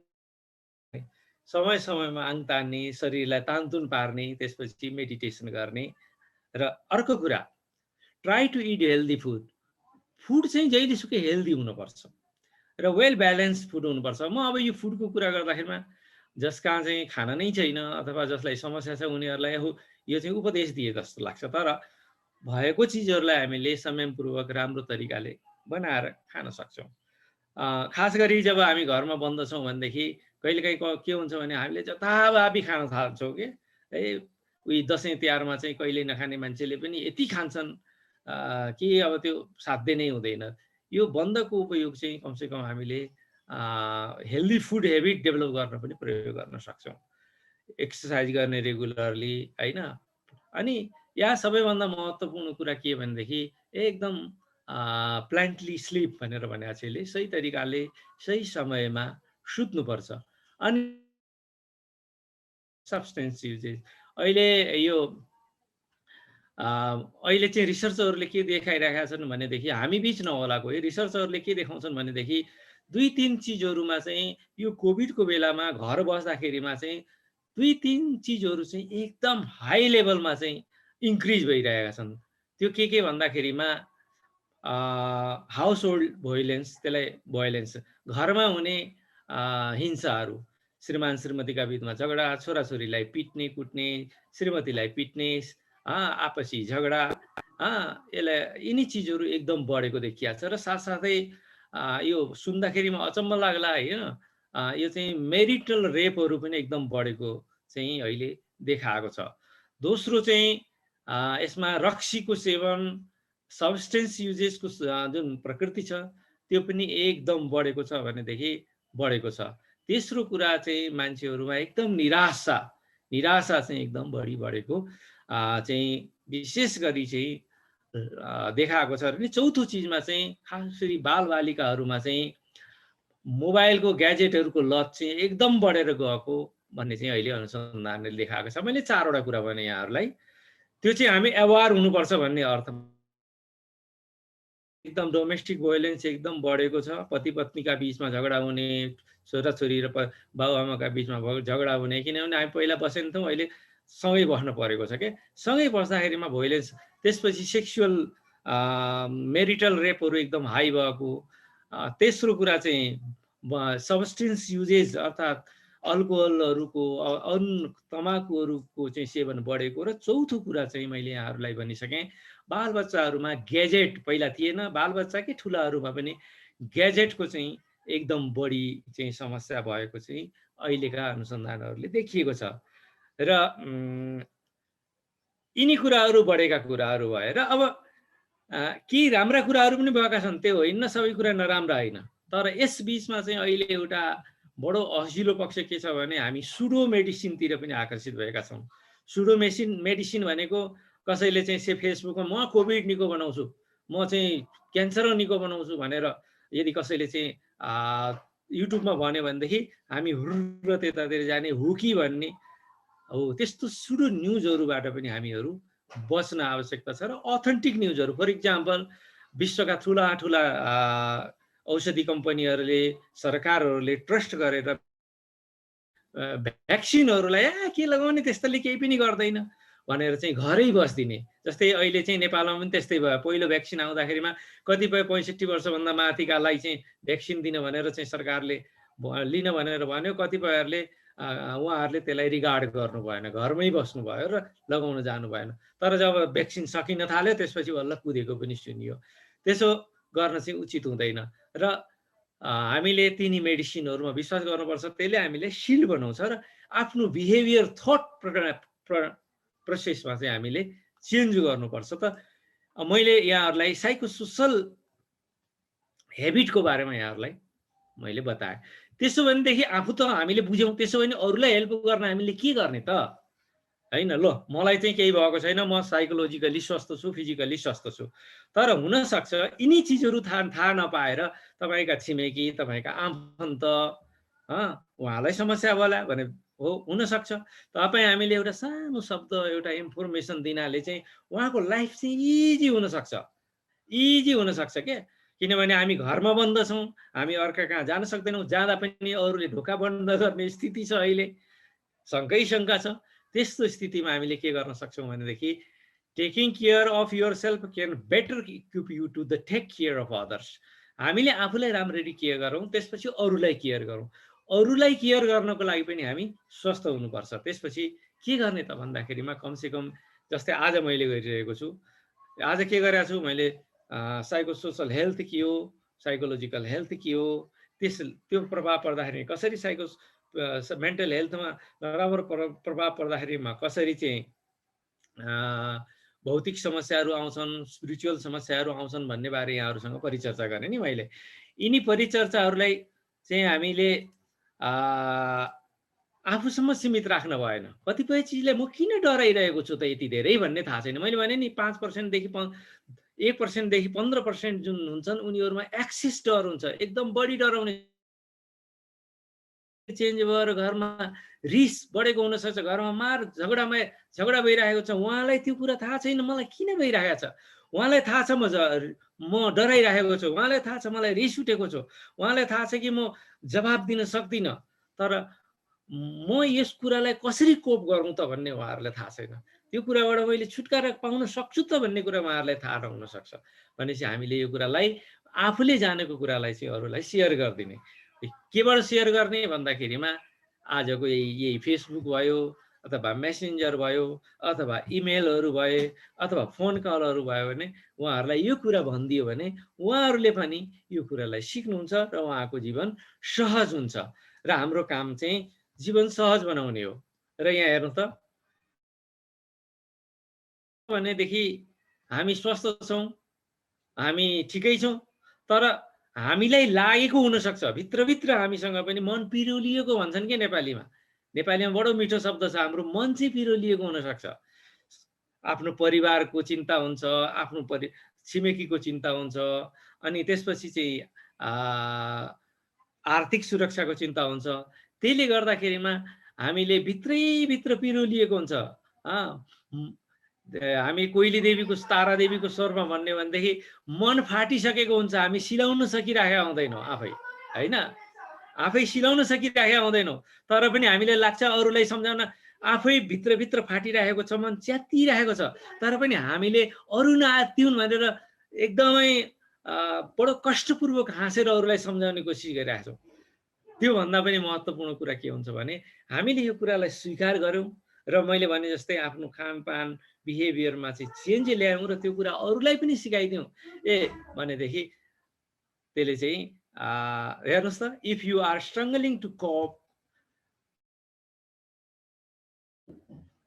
समय समयमा आङ तान्ने, शरीरलाई तानतुन पार्ने, त्यसपछि मेडिटेसन गर्ने। र अर्को कुरा, try to eat healthy food. Food चाहिँ जहिलेसुकै हेल्दी हुनुपर्छ र वेल ब्यालेन्स फुड हुनुपर्छ। म अब यो फुडको कुरा गर्दाखेरिमा जसका चाहिँ खाना नै छैन अथवा जसलाई समस्या छ उनीहरूलाई यो चाहिँ उपदेश दिए जस्तो लाग्छ, तर भएको चिजहरूलाई हामीले संयमपूर्वक राम्रो तरिकाले बनाएर खान सक्छौँ। खास गरी जब हामी घरमा बन्द छौँ भनेदेखि कहिलेकाहीँ के हुन्छ भने हामीले जताभावी खान थाल्छौँ कि उही दसैँ तिहारमा चाहिँ कहिले नखाने मान्छेले पनि यति खान्छन् कि अब त्यो साध्य नै हुँदैन। यो बन्दको उपयोग चाहिँ कमसेकम हामीले हेल्दी फुड हेबिट डेभलप गर्न पनि प्रयोग गर्न सक्छौँ। एक्सर्साइज गर्ने रेगुलरली होइन। अनि यहाँ सबैभन्दा महत्त्वपूर्ण कुरा के भनेदेखि एकदम प्लान्टली स्लिप भनेर भनेको छ यसले, सही तरिकाले सही समयमा सुत्नुपर्छ। अनि सब्सटेन्स युजेस अहिले चाहिँ रिसर्चरहरूले के देखाइरहेका छन् भनेदेखि हामी बिच नहोला कोही, रिसर्चरहरूले के देखाउँछन् भनेदेखि 2-3 चिजहरूमा चाहिँ यो कोभिडको बेलामा घर बस्दाखेरिमा चाहिँ 2-3 चिजहरू चाहिँ एकदम हाई लेभलमा चाहिँ इन्क्रिज भइरहेका छन्। त्यो के भन्दाखेरिमा हाउस होल्ड भोइलेन्स, त्यसलाई भोइलेन्स, घरमा हुने हिंसाहरू, श्रीमान श्रीमतीका बिचमा झगडा, छोराछोरीलाई पिट्ने कुट्ने, श्रीमतीलाई पिट्ने, आपसी झगडा, यसलाई यिनी चिजहरू एकदम बढेको देखिया छ। र साथसाथै यो सुन्दाखेरिमा अचम्म लाग्ला होइन, यो चाहिँ मेरिटल रेपहरू पनि एकदम बढेको चाहिँ अहिले देखाएको छ। दोस्रो चाहिँ यसमा रक्सीको सेवन, सब्सटेन्स युजेसको जुन प्रकृति छ त्यो पनि एकदम बढेको छ भनेदेखि बढेको छ। तेस्रो कुरा चाहिँ मान्छेहरूमा एकदम निराशा चाहिँ एकदम बढेको चाहिँ विशेष गरी चाहिँ देखाएको छ। र चौथो चिजमा चाहिँ खास गरी बालबालिकाहरूमा चाहिँ मोबाइलको ग्याजेटहरूको लत चाहिँ एकदम बढेर गएको भन्ने चाहिँ अहिले अनुसन्धानले देखाएको छ। मैले 4वटा कुरा भने यहाँहरूलाई, त्यो चाहिँ हामी एवार हुनुपर्छ भन्ने अर्थ। एकदम डोमेस्टिक भोइलेन्स एकदम बढेको छ, पति पत्नीका बिचमा झगडा हुने, छोराछोरी र बाबुआमाका बिचमा झगडा हुने, किनभने हामी पहिला बसेन्थ्यौँ, अहिले सँगै बस्नु परेको छ क्या, सँगै बस्दाखेरिमा भोइलेन्स। त्यसपछि सेक्सुअल मेरिटल रेपहरू एकदम हाई भएको। तेस्रो कुरा चाहिँ सब्सटेन्स युजेस अर्थात् अल्कोहलहरूको, तमाकुहरूको चाहिँ सेवन बढेको। र चौथो कुरा चाहिँ मैले यहाँहरूलाई भनिसकेँ, बालबच्चाहरूमा ग्याजेट पहिला थिएन, बालबच्चा कि ठुलाहरूमा पनि ग्याजेटको चाहिँ एकदम बढी चाहिँ समस्या भएको चाहिँ अहिलेका अनुसन्धानहरूले देखिएको छ। र यिनी कुराहरू बढेका कुराहरू भएर अब केही राम्रा कुराहरू पनि भएका छन्, त्यो होइन सबै कुरा नराम्रा होइन। तर यस बिचमा चाहिँ अहिले एउटा बडो असिलो पक्ष के छ भने हामी सुडो मेडिसिनतिर पनि आकर्षित भएका छौँ। सुडो मेडिसिन भनेको कसैले चाहिँ फेसबुकमा म कोभिड निको बनाउँछु, म चाहिँ क्यान्सर निको बनाउँछु भनेर यदि कसैले चाहिँ युट्युबमा भन्यो भनेदेखि हामी हुर्र त्यतातिर जाने, हो कि भन्ने हो। त्यस्तो सुडो न्युजहरूबाट पनि हामीहरू बच्न आवश्यकता छ। र अथेन्टिक न्युजहरू, फर इक्जाम्पल विश्वका ठुला औषधि कम्पनीहरूले, सरकारहरूले ट्रस्ट गरेर भ्याक्सिनहरूलाई के लगाउने त्यस्तोले केही पनि गर्दैन भनेर चाहिँ घरै बस्दिने। जस्तै अहिले चाहिँ नेपालमा पनि त्यस्तै भयो। पहिलो भ्याक्सिन आउँदाखेरिमा कतिपय 65 वर्षभन्दा माथिकालाई चाहिँ भ्याक्सिन दिन भनेर चाहिँ सरकारले लिन भनेर भन्यो, कतिपयहरूले उहाँहरूले त्यसलाई रिगार्ड गर्नु भएन, घरमै बस्नु भयो र लगाउन जानु भएन। तर जब भ्याक्सिन सकिन थाल्यो त्यसपछि बल्ल कुदेको पनि सुनियो। त्यसो गर्न चाहिँ उचित हुँदैन। र हामीले तिनी मेडिसिनहरूमा विश्वास गर्नुपर्छ, त्यसले हामीलाई सिल्ड बनाउँछ र आफ्नो बिहेभियर, थट प्रोसेसमा चाहिँ हामीले चेन्ज गर्नुपर्छ। त मैले यहाँहरूलाई साइकोसोसल हेबिटको बारेमा यहाँहरूलाई मैले बताएँ। त्यसो भनेदेखि आफू त हामीले बुझ्यौँ, त्यसो भने अरूलाई हेल्प गर्न हामीले के गर्ने त? होइन ल मलाई चाहिँ केही भएको छैन, म साइकोलोजिकली स्वस्थ छु, फिजिकली स्वस्थ छु। तर हुनसक्छ यिनी चिजहरू थाहा नपाएर तपाईँका छिमेकी, तपाईँका आफन्त उहाँलाई समस्या होला भने हो हुनसक्छ। तपाईँ हामीले एउटा सानो शब्द, एउटा इन्फर्मेसन दिनाले चाहिँ उहाँको लाइफ चाहिँ इजी हुनसक्छ, इजी हुनसक्छ क्या। किनभने हामी घरमा बन्द छौँ, हामी अर्का कहाँ जान सक्दैनौँ, जाँदा पनि अरूले ढोका बन्द गर्ने स्थिति छ, अहिले शङ्कै शङ्का छ। त्यस्तो स्थितिमा हामीले के गर्न सक्छौँ भनेदेखि taking care of yourself can better equip you to the take care of others. हामीले आफूलाई राम्ररी केयर गरौँ, त्यसपछि अरूलाई केयर गरौँ। अरूलाई केयर गर्नको लागि पनि हामी स्वस्थ हुनुपर्छ। त्यसपछि के गर्ने त भन्दाखेरिमा कमसेकम जस्तै आज मैले गरिरहेको छु, आज के गरेको छु मैले, साइको सोसल हेल्थ के हो, साइकोलोजिकल हेल्थ के हो, त्यो प्रभाव पर्दाखेरि कसरी मेन्टल हेल्थमा नराम्रो प्रभाव पर्दाखेरिमा कसरी चाहिँ भौतिक समस्याहरू आउँछन्, स्पिरिचुअल समस्याहरू आउँछन् भन्ने बारे यहाँहरूसँग परिचर्चा गरेँ नि मैले। यिनी परिचर्चाहरूलाई चाहिँ हामीले आफूसम्म सीमित राख्न भएन। कतिपय चिजले म किन डराइरहेको छु त यति धेरै भन्ने थाहा छैन। मैले भने नि 5%देखि 1%देखि 15% जुन हुन्छन् उनीहरूमा एक्सेस डर हुन्छ, एकदम बढी डराउने। चेन्ज भएर घरमा रिस बढेको हुनसक्छ, घरमा झगडा भइरहेको छ, उहाँलाई त्यो कुरा थाहा छैन मलाई किन भइरहेको छ। उहाँलाई थाहा छ म डराइरहेको छु, उहाँलाई थाहा छ मलाई रिस उठेको छु, उहाँलाई थाहा छ कि म जवाब दिन सक्दिनँ, तर म यस कुरालाई कसरी कोप गरौँ त भन्ने उहाँहरूलाई थाहा छैन। त्यो कुराबाट मैले छुटकारा पाउन सक्छु त भन्ने कुरा उहाँहरूलाई थाहा नहुन सक्छ। भनेपछि हामीले यो कुरालाई, आफूले जानेको कुरालाई चाहिँ अरूलाई सेयर गरिदिने। केबाट सेयर गर्ने भन्दाखेरिमा आजको यही फेसबुक भयो, अथवा मेसेन्जर भयो, अथवा इमेलहरू भए, अथवा फोन कलहरू भयो भने उहाँहरूलाई यो कुरा भनिदियो भने उहाँहरूले पनि यो कुरालाई सिक्नुहुन्छ र उहाँको जीवन सहज हुन्छ। र हाम्रो काम चाहिँ जीवन सहज बनाउने हो। र यहाँ हेर्नु त, भनेदेखि हामी स्वस्थ छौँ, हामी ठिकै छौँ, तर हामीलाई लागेको हुनसक्छ भित्रभित्र हामीसँग पनि मन पिरोलिएको भन्छन् कि नेपालीमा बडो मिठो शब्द छ, हाम्रो मन चाहिँ पिरोलिएको हुनसक्छ। आफ्नो परिवारको चिन्ता हुन्छ, आफ्नो छिमेकीको चिन्ता हुन्छ, अनि त्यसपछि चाहिँ आर्थिक सुरक्षाको चिन्ता हुन्छ। त्यसले गर्दाखेरिमा हामीले भित्रैभित्र पिरोलिएको हुन्छ। हामी कोइली देवीको, तारा देवीको स्वरमा भन्ने भनेदेखि मन फाटिसकेको हुन्छ, हामी सिलाउन सकिराखेका हुँदैनौँ आफै, होइन आफै सिलाउन सकिराखेका हुँदैनौँ, तर पनि हामीले लाग्छ अरूलाई सम्झाउन आफै भित्रभित्र फाटिरहेको छ, मन च्यातिरहेको छ, तर पनि हामीले अरू नआत्तिउन् भनेर एकदमै बडो कष्टपूर्वक हाँसेर अरूलाई सम्झाउने कोसिस गरिरहेको छौँ। त्योभन्दा पनि महत्त्वपूर्ण कुरा के हुन्छ भने हामीले यो कुरालाई स्वीकार गऱ्यौँ र मैले भने जस्तै आफ्नो खानपान बिहेभियरमा चाहिँ चेन्ज ल्यायौँ र त्यो कुरा अरूलाई पनि सिकाइदिउँ। भनेदेखि त्यसले चाहिँ हेर्नुहोस् त, if you are struggling to cope,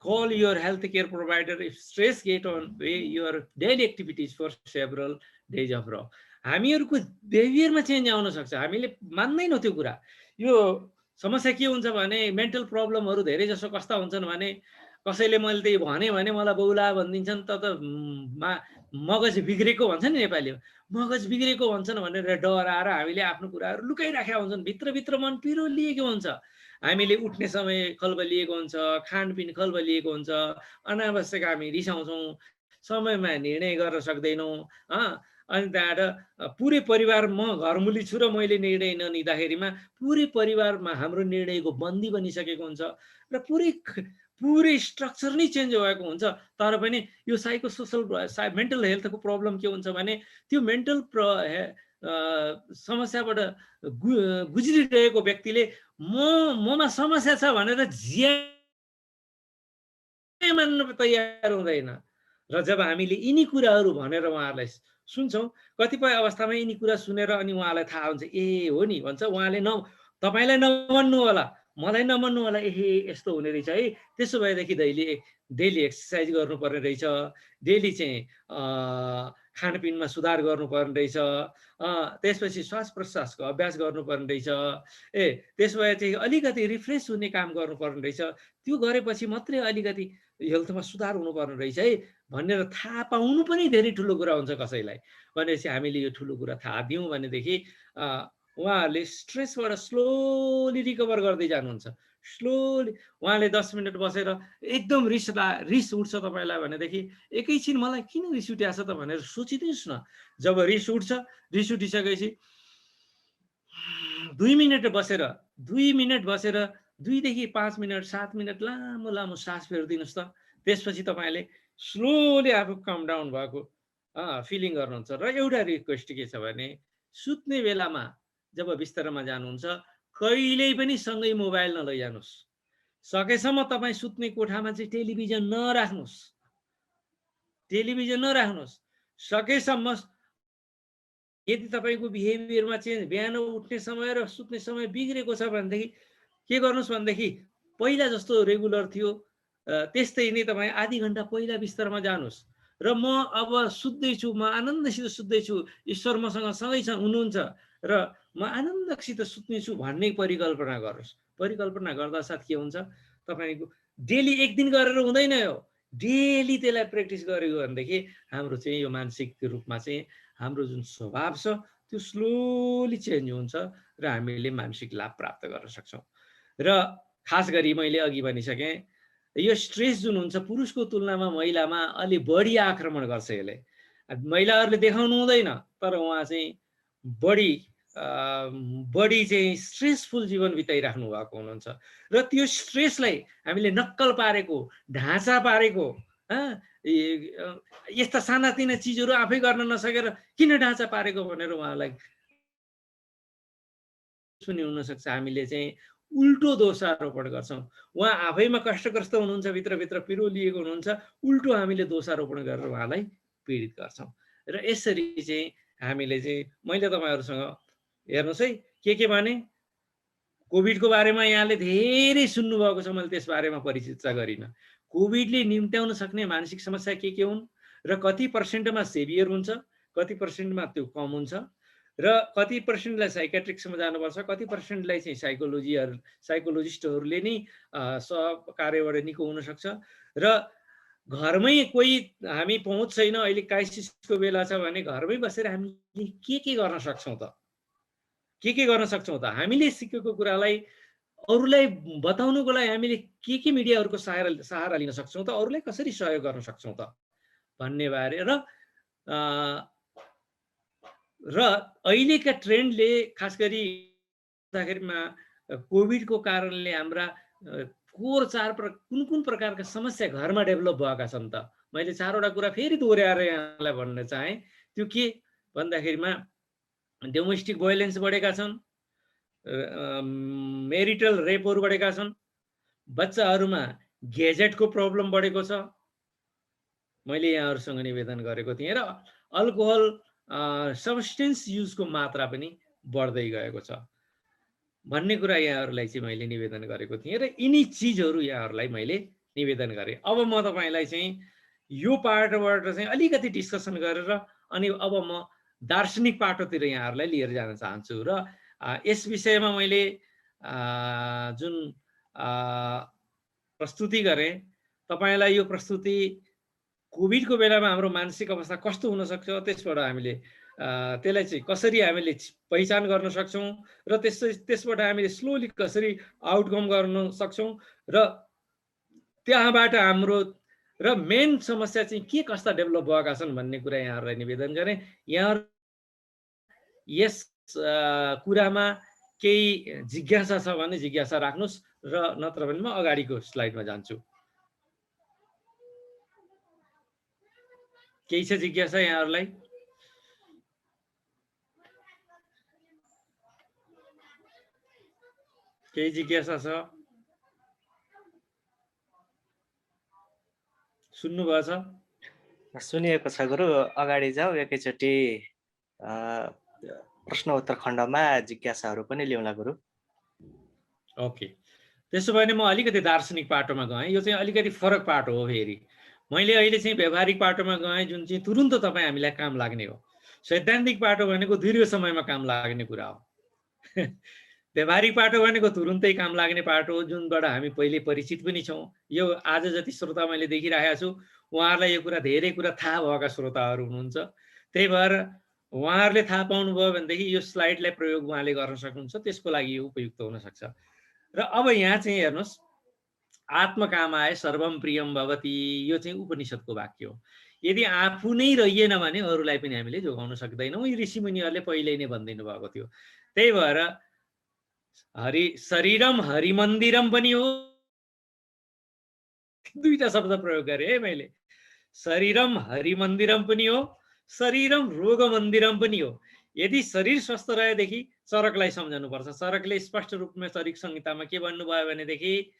call your health care provider if stress get on your daily activities for several days of raw. हामीहरूको बिहेभियरमा चेन्ज आउन सक्छ, हामीले मान्दैनौँ त्यो कुरा। यो समस्या के हुन्छ भने मेन्टल प्रब्लमहरू धेरै जसो कस्ता हुन्छन् भने कसैले मैले त्यही भने मलाई बौला भनिदिन्छन्, त मगज बिग्रेको भन्छ नि नेपालीमा, मगज बिग्रेको भन्छन् भनेर डराएर हामीले आफ्नो कुराहरू लुकाइराखेका हुन्छन्, भित्रभित्र मन पिरोलिएको हुन्छ। हामीले उठ्ने समय खलबलिएको हुन्छ, खानपिन खलबलिएको हुन्छ, अनावश्यक हामी रिसाउँछौँ, समयमा निर्णय गर्न सक्दैनौँ। अनि त्यहाँबाट पुरै परिवार, म घरमुली छु र मैले निर्णय नलिँदाखेरिमा पुरै परिवारमा हाम्रो निर्णयको बन्दी बनिसकेको हुन्छ र पुरै स्ट्रक्चर नै चेन्ज भएको हुन्छ। तर पनि यो मेन्टल हेल्थको प्रब्लम के हुन्छ भने त्यो मेन्टल समस्याबाट गुज्रिरहेको व्यक्तिले ममा समस्या छ भनेर मान्न तयार हुँदैन। र जब हामीले यिनी कुराहरू भनेर उहाँहरूलाई सुन्छौँ, कतिपय अवस्थामा यिनी कुरा सुनेर अनि उहाँलाई थाहा हुन्छ, ए हो नि भन्छ, उहाँले तपाईँलाई नभन्नु होला, मलाई नभन्नु होला, यस्तो हुने रहेछ है, त्यसो भएदेखि डेली एक्सर्साइज गर्नुपर्ने रहेछ, डेली चाहिँ खानपिनमा सुधार गर्नुपर्ने रहेछ, त्यसपछि श्वास प्रश्वासको अभ्यास गर्नुपर्ने रहेछ, त्यसो भए चाहिँ अलिकति रिफ्रेस हुने काम गर्नुपर्ने रहेछ। त्यो गरेपछि मात्रै अलिकति हेल्थमा सुधार हुनुपर्ने रहेछ है भनेर थाहा पाउनु पनि धेरै ठुलो कुरा हुन्छ कसैलाई। भनेपछि हामीले यो ठुलो कुरा थाहा दियौँ भनेदेखि उहाँहरूले स्ट्रेसबाट स्लोली रिकभर गर्दै जानुहुन्छ। स्लोली उहाँले 10 मिनट बसेर एकदम रिस उठ्छ तपाईँलाई भनेदेखि एकैछिन मलाई किन रिस उठिरहेछ त भनेर सोचिदिनुहोस् न। जब रिस उठिसकेपछि 2 मिनट बसेर 2 देखि 5 मिनट 7 मिनट लामो लामो सास फेर्दिनुहोस् त। त्यसपछि तपाईँले स्लोली आफू कम डाउन भएको फिलिङ गर्नुहुन्छ। र एउटा रिक्वेस्ट के छ भने सुत्ने बेलामा जब बिस्तरामा जानुहुन्छ कहिल्यै पनि सँगै मोबाइल नलैजानुहोस्। सकेसम्म तपाईँ सुत्ने कोठामा चाहिँ टेलिभिजन नराख्नुहोस्। सकेसम्म यदि तपाईँको बिहेभियरमा चेन्ज बिहान उठ्ने समय र सुत्ने समय बिग्रेको छ भनेदेखि के गर्नुहोस् भनेदेखि पहिला जस्तो रेगुलर थियो त्यस्तै नै तपाईँ आधी घन्टा पहिला बिस्तरमा जानुहोस् र म अब सुत्दैछु, म आनन्दसित सुत्दैछु, ईश्वर मसँग सँगै हुनुहुन्छ र म आनन्दसित सुत्नेछु भन्ने परिकल्पना गर्नुहोस्। परिकल्पना गर्दा साथ के हुन्छ तपाईँको डेली एक दिन गरेर हुँदैन, यो डेली त्यसलाई प्र्याक्टिस गरेको भनेदेखि हाम्रो चाहिँ यो मानसिक रूपमा चाहिँ हाम्रो जुन स्वभाव छ त्यो स्लोली चेन्ज हुन्छ र हामीले मानसिक लाभ प्राप्त गर्न सक्छौँ। र खास गरी मैले अघि भनिसकेँ यो स्ट्रेस जुन हुन्छ पुरुषको तुलनामा महिलामा अलि बढी आक्रमण गर्छ। यसले महिलाहरूले देखाउनु हुँदैन तर उहाँ चाहिँ बढी चाहिँ स्ट्रेसफुल जीवन बिताइराख्नु भएको हुनुहुन्छ र त्यो स्ट्रेसलाई हामीले नक्कल पारेको, ढाँचा पारेको, यस्ता सानातिना चिजहरू आफै गर्न नसकेर किन ढाँचा पारेको भनेर उहाँलाई सुनि हुनसक्छ। हामीले चाहिँ उल्टो दोषारोपण गर्छौँ। उहाँ आफैमा कष्टग्रस्त हुनुहुन्छ, भित्रभित्र पिरोलिएको हुनुहुन्छ, उल्टो हामीले दोषारोपण गरेर उहाँलाई पीडित गर्छौँ। र यसरी चाहिँ हामीले चाहिँ मैले तपाईँहरूसँग हेर्नुहोस् है के भने कोभिडको बारेमा यहाँले धेरै सुन्नुभएको छ, मैले त्यस बारेमा परिचर्चा गरिनँ। कोभिडले निम्त्याउन सक्ने मानसिक समस्या के हुन् र कति पर्सेन्टमा सेभियर हुन्छ, कति पर्सेन्टमा त्यो कम हुन्छ र कति पर्सेन्टलाई साइकेट्रिक्समा जानुपर्छ, कति पर्सेन्टलाई चाहिँ साइकोलोजिस्टहरूले नै सहकार्यबाट निको हुनसक्छ र घरमै कोही हामी पहुँच छैन, अहिले क्राइसिसको बेला छ भने घरमै बसेर हामीले के गर्न सक्छौँ त? हामीले सिकेको कुरालाई अरूलाई बताउनुको लागि हामीले के मिडियाहरूको सहारा लिन सक्छौँ त? अरूलाई कसरी सहयोग गर्न सक्छौँ त भन्ने बारे र अहिलेका ट्रेन्डले खास गरी कोभिडको कारणले हाम्रा कुन प्रकारका समस्या घरमा डेभलप भएका छन् त? मैले 4वटा कुरा फेरि दोहोऱ्याएर यहाँलाई भन्न चाहेँ। त्यो के भन्दाखेरिमा डोमेस्टिक भायोलेन्स बढेका छन्, मेरिटल रेपहरू बढेका छन्, बच्चाहरूमा ग्याजेटको प्रब्लम बढेको छ, मैले यहाँहरूसँग निवेदन गरेको थिएँ, र अल्कोहल सब्स्टेन्स युजको मात्रा पनि बढ्दै गएको छ भन्ने कुरा यहाँहरूलाई चाहिँ मैले निवेदन गरेको थिएँ र यिनी चिजहरू यहाँहरूलाई मैले निवेदन गरेँ। अब म तपाईँलाई चाहिँ यो पाटोबाट चाहिँ अलिकति डिस्कसन गरेर अनि अब म दार्शनिक पाटोतिर यहाँहरूलाई लिएर जान चाहन्छु र यस विषयमा मैले जुन प्रस्तुति गरेँ तपाईँलाई यो प्रस्तुति कोभिडको बेलामा हाम्रो मानसिक अवस्था कस्तो हुनसक्छ त्यसबाट हामीले त्यसलाई चाहिँ कसरी हामीले पहिचान गर्न सक्छौँ र त्यसबाट हामीले स्लोली कसरी आउटकम गर्न सक्छौँ र त्यहाँबाट हाम्रो र मेन समस्या चाहिँ के कस्ता डेभलप भएका छन् भन्ने कुरा यहाँहरूलाई निवेदन गरेँ। यहाँ यस कुरामा केही जिज्ञासा छ भने जिज्ञासा राख्नुहोस् र नत्र भने म अगाडिको स्लाइडमा जान्छु। केही छ जिज्ञासा यहाँहरूलाई? केही जिज्ञासा छ? सुन्नुभएको छ? सुनिएको छ गुरु, अगाडि जाऊ, एकैचोटि प्रश्न उत्तर खण्डमा जिज्ञासाहरू पनि ल्याउला गुरु। ओके, त्यसो भने म अलिकति दार्शनिक पाटोमा गएँ। यो चाहिँ अलिकति फरक पाटो हो। फेरि मैले अहिले चाहिँ व्यवहारिक पाटोमा गएँ जुन चाहिँ तुरुन्त तपाईँ हामीलाई काम लाग्ने हो। सैद्धान्तिक पाटो भनेको दीर्घ समयमा काम लाग्ने कुरा हो। व्यावहारिक पाटो भनेको तुरुन्तै काम लाग्ने पाटो, जुनबाट हामी पहिले परिचित पनि छौँ। यो आज जति श्रोता मैले देखिरहेको छु, उहाँहरूलाई यो कुरा धेरै कुरा थाहा भएका श्रोताहरू हुनुहुन्छ। त्यही भएर उहाँहरूले थाहा पाउनुभयो भनेदेखि यो स्लाइडलाई प्रयोग उहाँले गर्न सक्नुहुन्छ, त्यसको लागि यो उपयुक्त हुनसक्छ। र अब यहाँ चाहिँ हेर्नुहोस्, आत्मकामाय सर्वम प्रियम भवति, यो चाहिँ उपनिषदको वाक्य हो। यदि आफू नै रहिएन भने अरूलाई पनि हामीले जोगाउन सक्दैनौँ। यी ऋषिमुनिहरूले पहिले नै भनिदिनु भएको थियो। त्यही भएर शरीरम हरिमन्दिरम पनि हो, दुईटा शब्द प्रयोग गरेँ है मैले। शरीरम हरिमन्दिरम पनि हो, शरीरम रोग मन्दिरम पनि हो। यदि शरीर स्वस्थ रहेदेखि चरकलाई सम्झनुपर्छ। चरकले स्पष्ट रूपमा चरक संहितामा के भन्नुभयो भनेदेखि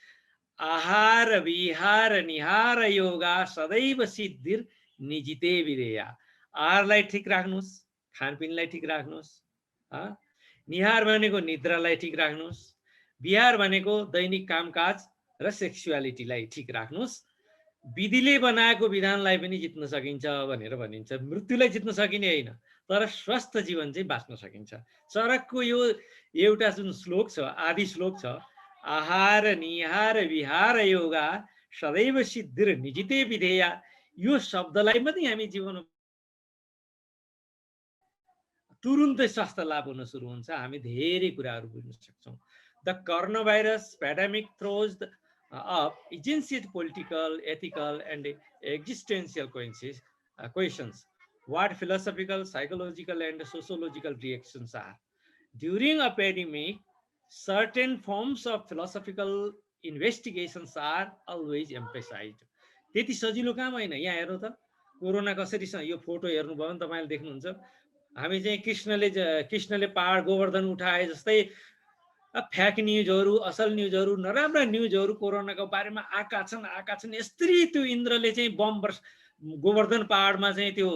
आहार विहार निहार योगा सदैव सिद्धिर निजिते विधेया। आहारलाई ठिक राख्नुहोस्, खानपिनलाई ठिक राख्नुहोस्, निहार भनेको निद्रालाई ठिक राख्नुहोस्, विहार भनेको दैनिक कामकाज र सेक्सुअलिटीलाई ठिक राख्नुहोस्। विधिले बनाएको विधानलाई पनि जित्न सकिन्छ भनेर भनिन्छ। मृत्युलाई जित्न सकिने होइन, तर स्वस्थ जीवन चाहिँ बाँच्न सकिन्छ। चरकको यो एउटा जुन श्लोक छ, आदि श्लोक छ, आहार निहार विहार योगा सदैव सिद्धिर निजिते विधेया, यो शब्दलाई पनि हामी जीवन तुरुन्तै स्वास्थ्य लाभ हुन सुरु हुन्छ। हामी धेरै कुराहरू बुझ्न सक्छौँ। The corona virus pandemic throws up ancient political, ethical, and existential questions. What philosophical, psychological, and sociological reactions are. During a pandemic, certain forms of philosophical investigations are always emphasized. त्यति सजिलो काम होइन। यहाँ हेर्नु त, कोरोना कसरी यो photo हेर्नुभयो भने तपाईँले देख्नुहुन्छ, हामी चाहिँ कृष्णले पहाड गोवर्धन उठाए जस्तै फ्याक न्युजहरू, असल न्युजहरू, नराम्रा न्युजहरू कोरोनाको बारेमा आएका छन्। यस्तरी त्यो इन्द्रले चाहिँ बम गोवर्धन पहाडमा चाहिँ त्यो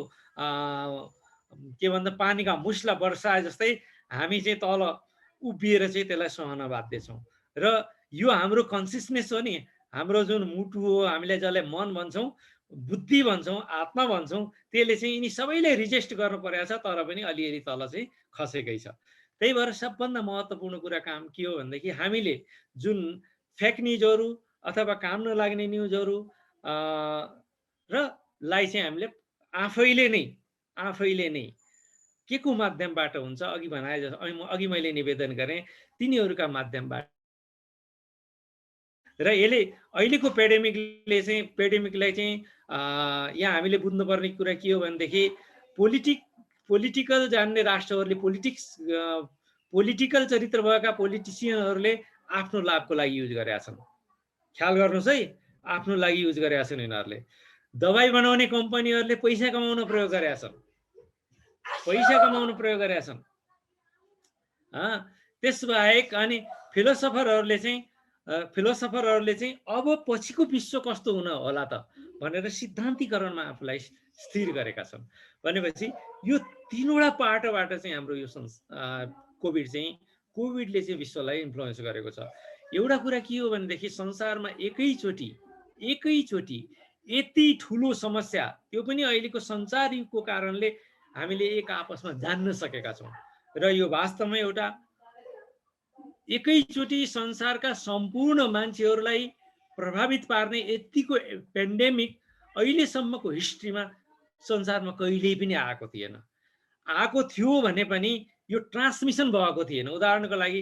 के भन्छ पानीका मुस्ला वर्षाए जस्तै हामी चाहिँ तल उभिएर चाहिँ त्यसलाई सहन बाध्य छौँ। र यो हाम्रो कन्सियसनेस हो नि, हाम्रो जुन मुटु हो, हामीले जसलाई मन भन्छौँ, बुद्धि भन्छौँ, आत्मा भन्छौँ, त्यसले चाहिँ यिनी सबैले रिजेस्ट गर्नु परेको छ, तर पनि अलिअलि तल चाहिँ खसेकै छ। त्यही भएर सबभन्दा महत्त्वपूर्ण कुरा काम के हो भनेदेखि हामीले जुन फेक न्युजहरू अथवा काम नलाग्ने न्युजहरू र लाई चाहिँ हामीले आफैले नै के को माध्यमबाट हुन्छ, अघि भने जस्तो अघि मैले निवेदन गरेँ, तिनीहरूका माध्यमबाट। र यसले अहिलेको पेन्डेमिकलाई चाहिँ यहाँ हामीले बुझ्नुपर्ने कुरा के हो भनेदेखि पोलिटिकल जान्ने राष्ट्रहरूले पोलिटिकल चरित्र भएका पोलिटिसियनहरूले आफ्नो लाभको लागि युज गरेका छन्। ख्याल गर्नुहोस् है, आफ्नो लागि युज गरेका छन् यिनीहरूले। दबाई बनाउने कम्पनीहरूले पैसा कमाउन प्रयोग गरेका छन्। त्यसबाहेक अनि फिलोसफरहरूले चाहिँ अब पछिको विश्व कस्तो हुन होला त भनेर सिद्धान्तीकरणमा आफूलाई स्थिर गरेका छन्। भनेपछि यो तीनवटा पाटोबाट चाहिँ हाम्रो यो कोभिडले चाहिँ विश्वलाई इन्फ्लुएन्स गरेको छ। एउटा कुरा के हो भनेदेखि संसारमा एकैचोटि यति ठुलो समस्या, त्यो पनि अहिलेको सञ्चार युगको कारणले हामीले एक आपसमा जान्न सकेका छौँ। र यो वास्तवमा एउटा एकैचोटि संसारका सम्पूर्ण मान्छेहरूलाई प्रभावित पार्ने यतिको पेन्डेमिक अहिलेसम्मको हिस्ट्रीमा संसारमा कहिल्यै पनि आएको थिएन। आएको थियो भने पनि यो ट्रान्समिसन भएको थिएन। उदाहरणको लागि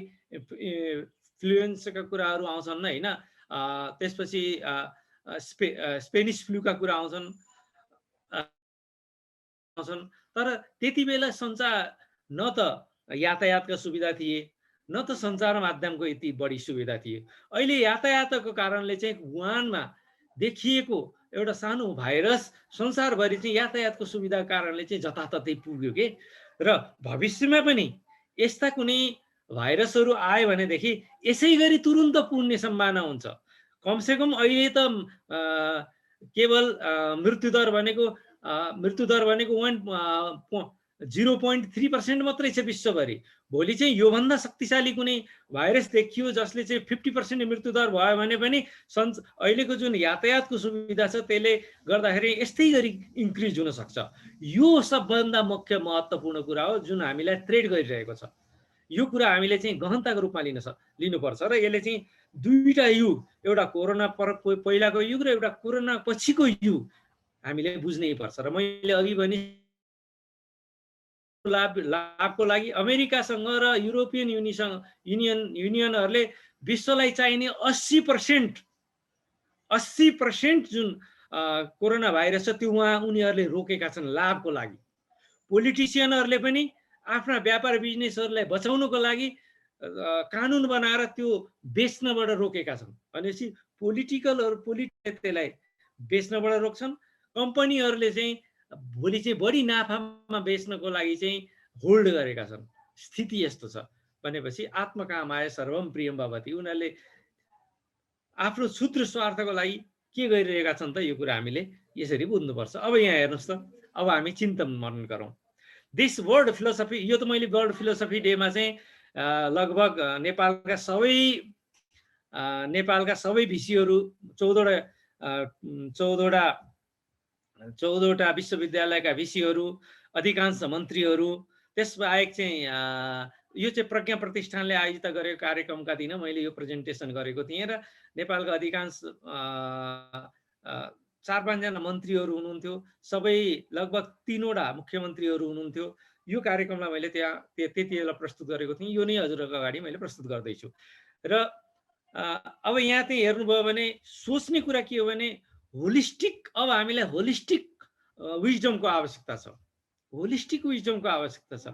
फ्लुएन्जाका कुराहरू आउँछन् होइन, त्यसपछि स्पेनिस फ्लूका कुरा आउँछन्, तर त्यति बेला संसार न त यातायातका सुविधा थिए, न त सञ्चार माध्यमको यति बढी सुविधा थिए। अहिले यातायातको कारणले चाहिँ वुहानमा देखिएको एउटा सानो भाइरस संसारभरि चाहिँ यातायातको सुविधाको कारणले चाहिँ जताततै पुग्यो के। र भविष्यमा पनि यस्ता कुनै भाइरसहरू आयो भनेदेखि यसै गरी तुरुन्त पुग्ने सम्भावना हुन्छ। कमसेकम अहिले त केवल मृत्युदर भनेको 0.3% मात्रै छ विश्वभरि। भोलि चाहिँ योभन्दा शक्तिशाली कुनै भाइरस देखियो जसले चाहिँ 50% मृत्युदर भयो भने पनि अहिलेको जुन यातायातको सुविधा छ त्यसले गर्दाखेरि यस्तै गरी इन्क्रिज हुन सक्छ। यो सबभन्दा मुख्य महत्त्वपूर्ण कुरा हो जुन हामीलाई थ्रेट गरिरहेको छ। यो कुरा हामीले चाहिँ गहनताको रूपमा लिनुपर्छ र यसले चाहिँ दुईटा युग, एउटा कोरोना पहिलाको युग र एउटा कोरोना पछिको युग हामीले बुझ्नै पर्छ। र मैले अघि भने लाभको लागि अमेरिकासँग र युरोपियन युनियनहरूले विश्वलाई चाहिने 80% जुन कोरोना भाइरस छ त्यो उनीहरूले रोकेका छन् लाभको लागि। पोलिटिसियनहरूले पनि आफ्ना व्यापार बिजनेसहरूलाई बचाउनको लागि कानुन बनाएर त्यो बेच्नबाट रोकेका छन्। भनेपछि त्यसलाई बेच्नबाट रोक्छन्, कम्पनीहरूले चाहिँ भोलि चाहिँ बढी नाफामा बेच्नको लागि चाहिँ होल्ड गरेका छन्। स्थिति यस्तो छ भनेपछि आत्मकामाय सर्वम प्रियम भवति, उनीहरूले आफ्नो क्षुद्र स्वार्थको लागि के गरिरहेका छन् त, यो कुरा हामीले यसरी बुझ्नुपर्छ। अब यहाँ हेर्नुहोस् त, अब हामी चिन्तन मनन गरौँ। दिस वर्ल्ड फिलोसफी, यो त मैले वर्ल्ड फिलोसफी डेमा चाहिँ लगभग नेपालका सबै विषयहरू 14वटा विश्वविद्यालयका विषयहरू, अधिकांश मन्त्रीहरू, त्यसबाहेक चाहिँ यो चाहिँ प्रज्ञा प्रतिष्ठानले आयोजित गरेको कार्यक्रमका दिन मैले यो प्रेजेन्टेसन गरेको थिएँ र नेपालका अधिकांश 4-5जना मन्त्रीहरू हुनुहुन्थ्यो, सबै लगभग 3वटा मुख्यमन्त्रीहरू हुनुहुन्थ्यो। यो कार्यक्रमलाई मैले त्यति बेला प्रस्तुत गरेको थिएँ, यो नै हजुरहरूको अगाडि मैले प्रस्तुत गर्दैछु। र अब यहाँ चाहिँ हेर्नुभयो भने सोच्ने कुरा के हो भने अब हामीलाई होलिस्टिक विजडमको आवश्यकता छ। होलिस्टिक विजडमको आवश्यकता छ,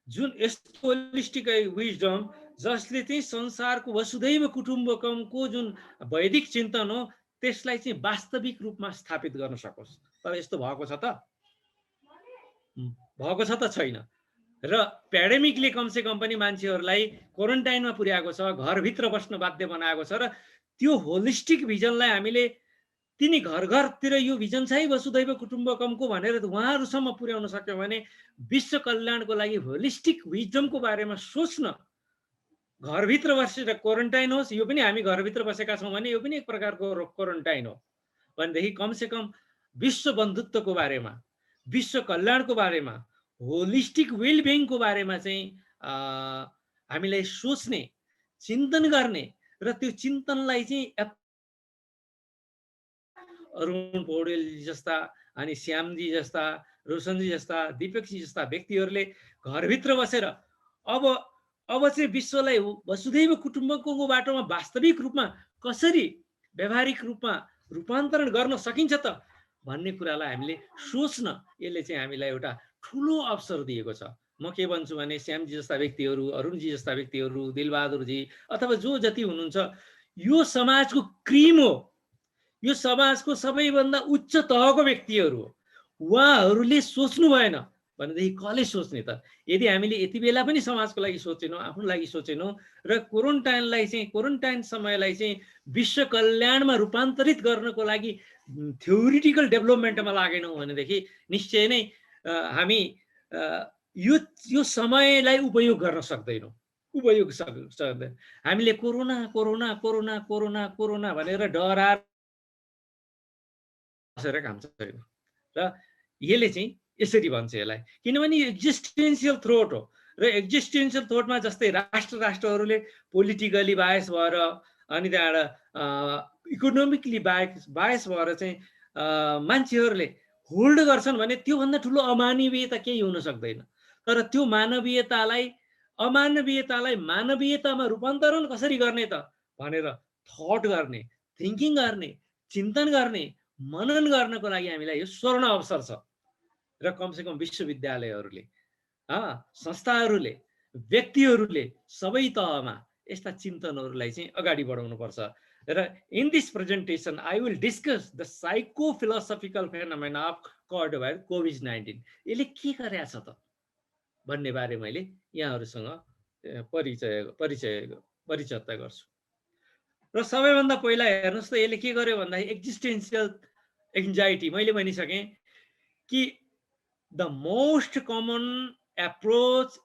जुन यस्तो होलिस्टिक विजडम जसले चाहिँ संसारको वसुधैव कुटुम्बकमको जुन वैदिक चिन्तन हो त्यसलाई चाहिँ वास्तविक रूपमा स्थापित गर्न सकोस्। तर यस्तो भएको छ त? भएको छ त? छैन। र पेन्डेमिकले कमसेकम पनि मान्छेहरूलाई क्वारेन्टाइनमा पुर्याएको छ, घरभित्र बस्न बाध्य बनाएको छ। र त्यो होलिस्टिक भिजनलाई हामीले तिनी घरतिर यो भिजन चाहिँ वसुधैव कुटुम्बकमको भनेर उहाँहरूसम्म पुर्याउन सक्यो भने विश्व कल्याणको लागि होलिस्टिक विजडमको बारेमा सोच्न, घरभित्र बसेर क्वारेन्टाइन होस्, यो पनि हामी घरभित्र बसेका छौँ भने यो पनि एक प्रकारको क्वारेन्टाइन हो भनेदेखि कमसेकम विश्व बन्धुत्वको बारेमा, विश्व कल्याणको बारेमा, होलिस्टिक वेलबिङको बारेमा चाहिँ हामीलाई सोच्ने, चिन्तन गर्ने र त्यो चिन्तनलाई चाहिँ अरुण पौडेल जस्ता, अनि श्यामजी जस्ता, रोशनजी जस्ता, दीपकजी जस्ता व्यक्तिहरूले घरभित्र बसेर अब चाहिँ विश्वलाई वसुधैव कुटुम्बकमको बाटोमा वास्तविक रूपमा कसरी व्यावहारिक रूपमा रूपान्तरण गर्न सकिन्छ त भन्ने कुरालाई हामीले सोच्न यसले चाहिँ हामीलाई एउटा ठुलो अवसर दिएको छ। म के भन्छु भने श्यामजी जस्ता व्यक्तिहरू, अरुणजी जस्ता व्यक्तिहरू, दिलबहादुरजी अथवा जो जति हुनुहुन्छ, यो समाजको क्रिम हो, यो समाजको सबैभन्दा उच्च तहको व्यक्तिहरू हो। उहाँहरूले सोच्नु भएन भनेदेखि कसले सोच्ने त? यदि हामीले यति बेला पनि समाजको लागि सोचेनौँ, आफ्नो लागि सोचेनौँ र क्वारेन्टाइन समयलाई चाहिँ विश्व कल्याणमा रूपान्तरित गर्नको लागि थ्योरिटिकल डेभलपमेन्टमा लागेनौँ भनेदेखि निश्चय नै हामी यो समयलाई उपयोग गर्न सक्दैनौँ। हामीले corona corona corona corona corona भनेर डराएर बसेर काम छैन। र यसले चाहिँ यसरी भन्छ यसलाई, किनभने यो एक्जिस्टेन्सियल थ्रोट हो र एक्जिस्टेन्सियल थ्रोटमा जस्तै राष्ट्रहरूले पोलिटिकली बायस भएर अनि त्यहाँबाट इकोनोमिकली बायस भएर चाहिँ मान्छेहरूले होल्ड गर्छन् भने त्योभन्दा ठुलो अमानवीयता केही हुन सक्दैन। तर त्यो अमानवीयतालाई मानवीयतामा रूपान्तरण कसरी गर्ने त भनेर थट गर्ने, थिङ्किङ गर्ने, चिन्तन गर्ने, मनन गर्नको लागि हामीलाई यो स्वर्ण अवसर छ। र कमसेकम विश्वविद्यालयहरूले, संस्थाहरूले, व्यक्तिहरूले सबै तहमा यस्ता चिन्तनहरूलाई चाहिँ अगाडि बढाउनुपर्छ। र in this presentation I will discuss the psycho-philosophical phenomena of COVID-19. यसले के गरेछ त भन्ने बारे मैले यहाँहरूसँग परिचय गर्छु। र सबैभन्दा पहिला हेर्नुहोस् त यसले के गर्यो भन्दाखेरि एक्जिस्टेन्सियल एङ्जाइटी, मैले भनिसकेँ कि the most common approach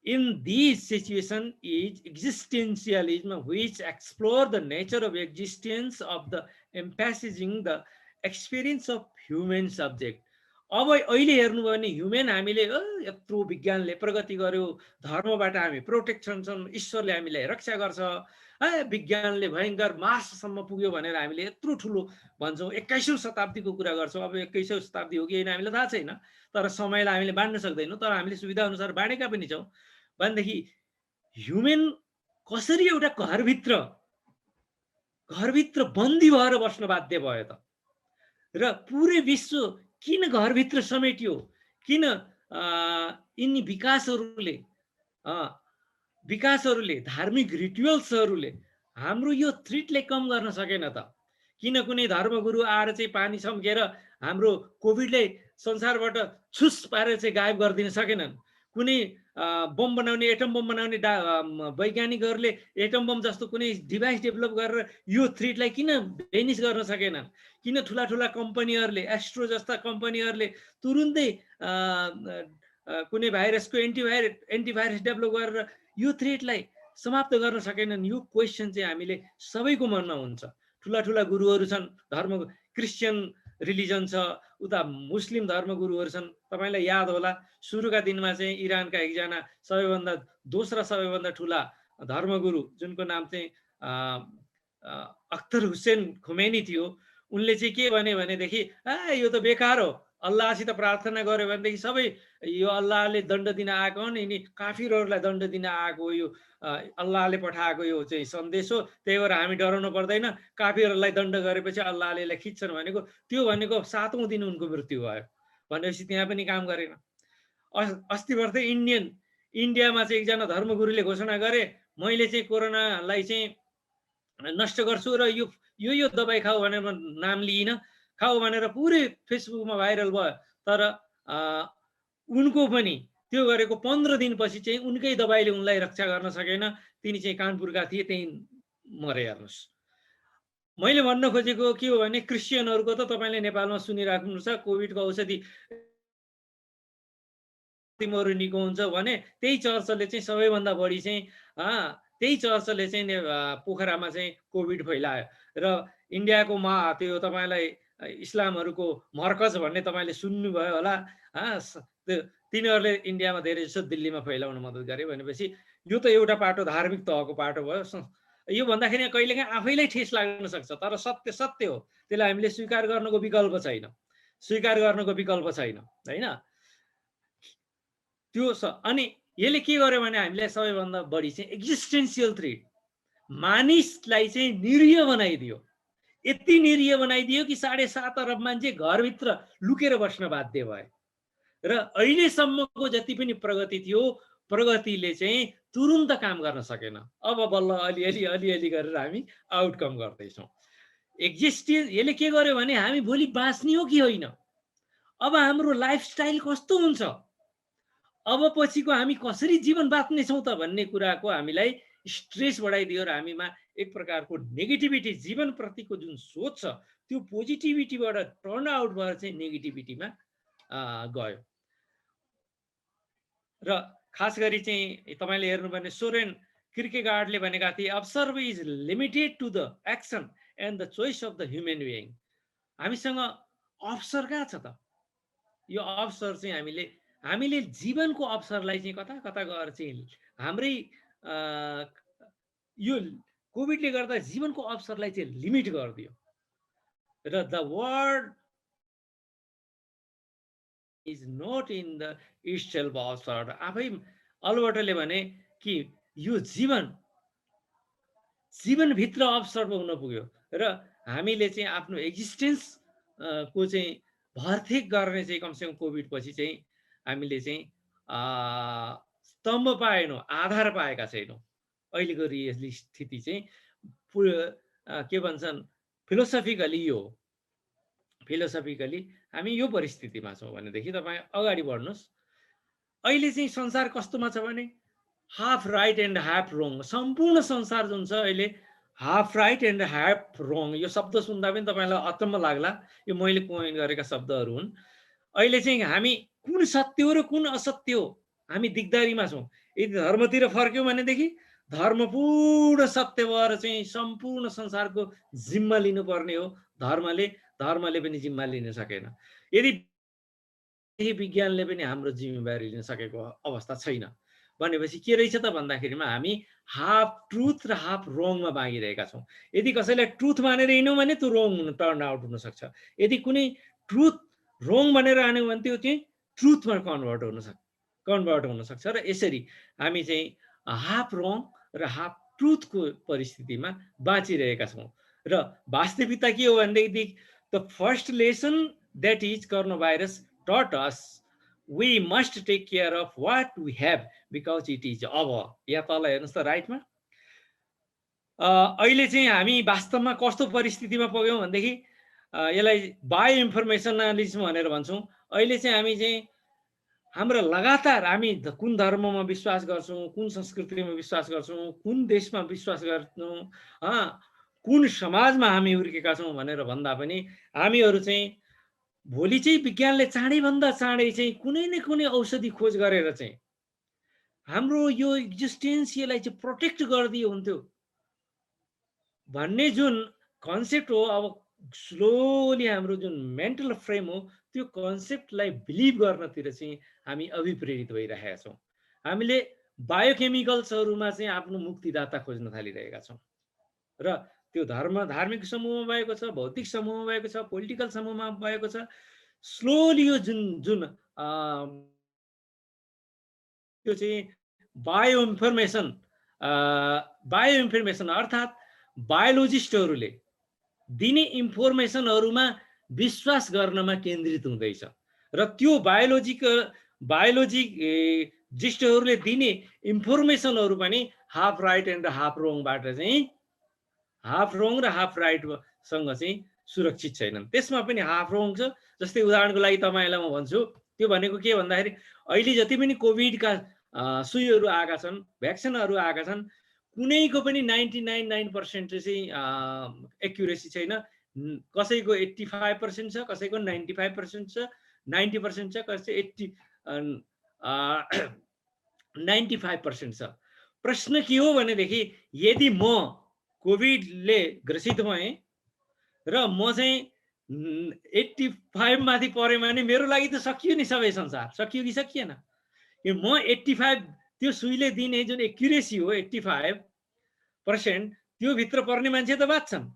in this situation is existentialism, which explore the nature of existence of the emphasizing the experience of human subject. अब अहिले हेर्नुभयो भने ह्युमेन हामीले यत्रो विज्ञानले प्रगति गर्यो, धर्मबाट हामी प्रोटेक्सन छन्, ईश्वरले हामीलाई रक्षा गर्छ, विज्ञानले भयङ्कर मार्ससम्म पुग्यो भनेर हामीले यत्रो ठुलो भन्छौँ। 21औं शताब्दीको कुरा गर्छौँ। अब 21औं शताब्दी हो कि होइन हामीलाई थाहा छैन, तर समयलाई हामीले बाँड्न सक्दैनौँ। तर हामीले सुविधा अनुसार बाँडेका पनि छौँ। भनेदेखि ह्युमेन कसरी एउटा घरभित्र बन्दी भएर बस्न बाध्य भयो त? र पुरै विश्व किन घरभित्र समेटियो? किन यिनी विकासहरूले धार्मिक रिचुअल्सहरूले हाम्रो यो थ्रेटलाई कम गर्न सकेन त? किन कुनै धर्मगुरु आएर चाहिँ पानी छम्केर हाम्रो कोभिडलाई संसारबाट छुस पारेर चाहिँ गायब गरिदिन सकेनन्? कुनै बम बनाउने, एटम बम बनाउने वैज्ञानिकहरूले एटम बम जस्तो कुनै डिभाइस डेभलप गरेर यो थ्रेटलाई किन भेनिस गर्न सकेनन्? किन ठुला ठुला कम्पनीहरूले, एस्ट्रो जस्ता कम्पनीहरूले तुरुन्तै कुनै भाइरसको एन्टिभाइरस डेभलप गरेर यो थ्रेटलाई समाप्त गर्न सकेनन्? यो क्वेसन चाहिँ हामीले सबैको मनमा हुन्छ। ठुला ठुला गुरुहरू छन्, क्रिस्चियन रिलिजन छ, उता मुस्लिम धर्मगुरुहरू छन्। तपाईँलाई याद होला सुरुका दिनमा चाहिँ इरानका एकजना दोस्रा सबैभन्दा ठुला धर्मगुरु जुनको नाम चाहिँ अख्तर हुसेन खुमैनी थियो। उनले चाहिँ के भने भनेदेखि यो त बेकार हो, अल्लाहसित प्रार्थना गर्यो भनेदेखि सबै यो अल्लाहले दण्ड दिन आएको हो, यिनी काफिरहरूलाई दण्ड दिन आएको यो अल्लाहले पठाएको यो चाहिँ सन्देश हो, त्यही भएर हामी डराउनु पर्दैन, काफिरहरूलाई दण्ड गरेपछि अल्लाहले यसलाई खिच्छन् भनेको। त्यो भनेको 7औं दिन उनको मृत्यु भयो भनेपछि त्यहाँ पनि काम गरेन। अस्ति भर्खरै इन्डियामा चाहिँ एकजना धर्मगुरुले घोषणा गरे, मैले चाहिँ कोरोनालाई चाहिँ नष्ट गर्छु र यो दबाई खाऊ भनेर नाम लिइन, खाऊ भनेर पुरै फेसबुकमा भाइरल भयो। तर उनको पनि त्यो गरेको 15 दिनपछि चाहिँ उनकै दबाईले उनलाई रक्षा गर्न सकेन। तिनी चाहिँ कानपुरका थिए, त्यही मरे। हेर्नुहोस्, मैले भन्न खोजेको के हो भने क्रिस्चियनहरूको त तपाईँले नेपालमा सुनिराख्नु छ, कोभिडको औषधि मरु निको हुन्छ भने त्यही चर्चले चाहिँ सबैभन्दा बढी चाहिँ त्यही चर्चले चाहिँ पोखरामा चाहिँ कोभिड फैलायो। र इन्डियाको त्यो तपाईँलाई इस्लामहरूको मर्कज भन्ने तपाईँले सुन्नुभयो होला। तिनीहरूले इन्डियामा धेरै जसो दिल्लीमा फैलाउन मद्दत गरे भनेपछि यो त एउटा पाटो धार्मिक तहको पाटो भयो। यो भन्दाखेरि कहिलेकाहीँ आफैलाई ठेस लाग्न सक्छ, तर सत्य हो। त्यसलाई हामीले स्वीकार गर्नुको विकल्प छैन होइन त्यो। अनि यसले के गर्यो भने हामीलाई सबैभन्दा बढी चाहिँ एक्जिस्टेन्सियल थ्रेट, मानिसलाई चाहिँ निरीह बनाइदियो। यति निरीह बनाइदियो कि 7.5 अरब मान्छे घरभित्र लुकेर बस्न बाध्य भए। र अहिलेसम्मको जति पनि प्रगति थियो, प्रगतिले चाहिँ तुरुन्त काम गर्न सकेन। अब बल्ल अलिअलि गरेर हामी आउटकम गर्दैछौँ। यसले के गर्यो भने हामी भोलि बाँच्ने हो कि होइन, अब हाम्रो लाइफस्टाइल कस्तो हुन्छ, अब पछिको हामी कसरी जीवन बाँच्नेछौँ त भन्ने कुराको हामीलाई स्ट्रेस बढाइदियो र हामीमा एक प्रकारको नेगेटिभिटी, जीवनप्रतिको जुन सोच छ त्यो पोजिटिभिटीबाट टर्न आउट भएर चाहिँ नेगेटिभिटीमा गयो। र खास गरी चाहिँ तपाईँले हेर्नु भने सोरेन किर्केगार्डले भनेका थिए, observe is limited to the action and the choice of the human being. हामीसँग अवसर कहाँ छ त? यो अवसर चाहिँ हामीले जीवनको अवसरलाई चाहिँ कता कता गएर चाहिँ हाम्रै यो कोभिडले गर्दा जीवनको अवसरलाई चाहिँ लिमिट गरिदियो। र the word is not in the itself अवसर। आफै अल्बर्टले भने कि यो जीवनभित्र अवसर हुन पुग्यो र हामीले चाहिँ आफ्नो एक्जिस्टेन्स को चाहिँ भरथेक गर्ने चाहिँ कमसेकम कोभिड पछि चाहिँ हामीले चाहिँ स्तम्भ पाएनौँ, आधार पाएका छैनौँ। अहिलेको रियली स्थिति चाहिँ के भन्छन् फिलोसफिकली हामी यो परिस्थितिमा छौँ भनेदेखि तपाईँ अगाडि बढ्नुहोस्। अहिले चाहिँ संसार कस्तोमा छ भने हाफ राइट एन्ड हाफ रङ। सम्पूर्ण संसार जुन छ अहिले हाफ राइट एन्ड हाफ रङ। यो शब्द सुन्दा पनि तपाईँलाई अचम्म लाग्ला, यो मैले कोइन गरेका शब्दहरू हुन्। अहिले चाहिँ हामी कुन सत्य हो र कुन असत्य हो हामी दिगदारीमा छौँ। यदि धर्मतिर फर्क्यौँ भनेदेखि धर्मपूर्ण सत्य भएर चाहिँ सम्पूर्ण संसारको जिम्मा लिनुपर्ने हो। धर्मले पनि जिम्मा लिन सकेन। यदि विज्ञानले पनि हाम्रो जिम्मेवारी लिन सकेको अवस्था छैन भनेपछि के रहेछ त भन्दाखेरिमा हामी हाफ ट्रुथ र हाफ रङमा बाँगिरहेका छौँ। यदि कसैलाई ट्रुथ मानेर हिँड्यौँ भने त्यो रङ टर्न आउट हुनसक्छ, यदि कुनै ट्रुथ रङ भनेर हान्यौँ भने त्यो चाहिँ ट्रुथमा कन्भर्ट हुनसक्छ र यसरी हामी चाहिँ हाफ रङ र हाफ ट्रुथको परिस्थितिमा बाँचिरहेका छौँ। र वास्तविकता के हो भनेदेखि the first lesson that is corona virus taught us we must take care of what we have because it is our। यहाँ तल हेर्नुहोस् त राइटमा अहिले चाहिँ हामी वास्तवमा कस्तो परिस्थितिमा पुग्यौँ भनेदेखि यसलाई बायो इन्फर्मेसनलिज्म भनेर भन्छौँ। अहिले चाहिँ हामी चाहिँ हाम्रो लगातार हामी कुन धर्ममा विश्वास गर्छौँ, कुन संस्कृतिमा विश्वास गर्छौँ, कुन देशमा विश्वास गर्छौँ, कुन समाजमा हामी हुर्केका छौँ भनेर भन्दा पनि हामीहरू चाहिँ भोलि चाहिँ विज्ञानले चाँडैभन्दा चाँडै चाहिँ कुनै न कुनै औषधि खोज गरेर चाहिँ हाम्रो यो एक्जिस्टेन्सलाई चाहिँ प्रोटेक्ट गरिदियो हुन्थ्यो भन्ने जुन कन्सेप्ट हो। अब स्लोली हाम्रो जुन मेन्टल फ्रेम हो त्यो कन्सेप्टलाई बिलिभ गर्नतिर चाहिँ हामी अभिप्रेरित भइरहेका छौँ। हामीले बायोकेमिकल्सहरूमा चाहिँ आफ्नो मुक्तिदाता खोज्न थालिरहेका छौँ र त्यो धार्मिक समूहमा भएको छ, भौतिक समूहमा भएको छ, पोलिटिकल समूहमा भएको छ। स्लोली यो जुन त्यो चाहिँ बायो इन्फर्मेसन अर्थात् बायोलोजिस्टहरूले दिने इन्फर्मेसनहरूमा विश्वास गर्नमा केन्द्रित हुँदैछ र त्यो बायोलोजिस्टहरूले दिने इन्फर्मेसनहरू पनि हाफ राइट एन्ड हाफ रङबाट चाहिँ हाफ रङ र हाफ राइटसँग चाहिँ सुरक्षित छैनन्। त्यसमा पनि हाफ रङ छ। जस्तै उदाहरणको लागि तपाईँलाई म भन्छु, त्यो भनेको के भन्दाखेरि अहिले जति पनि कोभिडका सुईहरू आएका छन्, भ्याक्सिनहरू आएका छन्, कुनैको पनि 99% चाहिँ एक्युरेसी छैन। कसैको 85% छ, कसैको 95% छ, 90% छ, कसै 95% छ। प्रश्न के हो भनेदेखि यदि म कोभिडले ग्रसित भएँ र म चाहिँ 85 माथि परेँ भने मेरो लागि त सकियो नि, सबै संसार सकियो कि सकिएन। यो म 85 त्यो सुईले दिने जुन एक्युरेसी हो 85% त्यो भित्र पर्ने मान्छे त बाँच्छन्,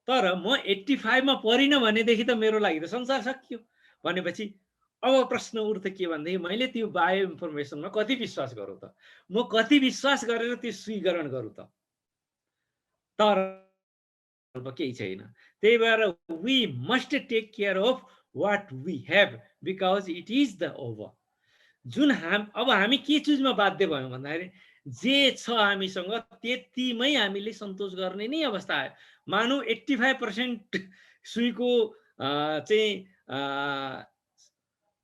तर म 85 मा परिनँ भनेदेखि त मेरो लागि त संसार सकियो। भनेपछि अब प्रश्न उठ्छ के भन्दाखेरि मैले त्यो बायो इन्फर्मेसनमा कति विश्वास गरौँ त, म कति विश्वास गरेर त्यो स्वीकरण गरौँ त। तर केही छैन। त्यही भएर we must take care of what we have because it is the over. जुन अब हामी के चिजमा बाध्य भयौँ भन्दाखेरि जे छ हामीसँग त्यतिमै हामीले सन्तोष गर्ने नै अवस्था आयो। मानौ 85% सुईको चाहिँ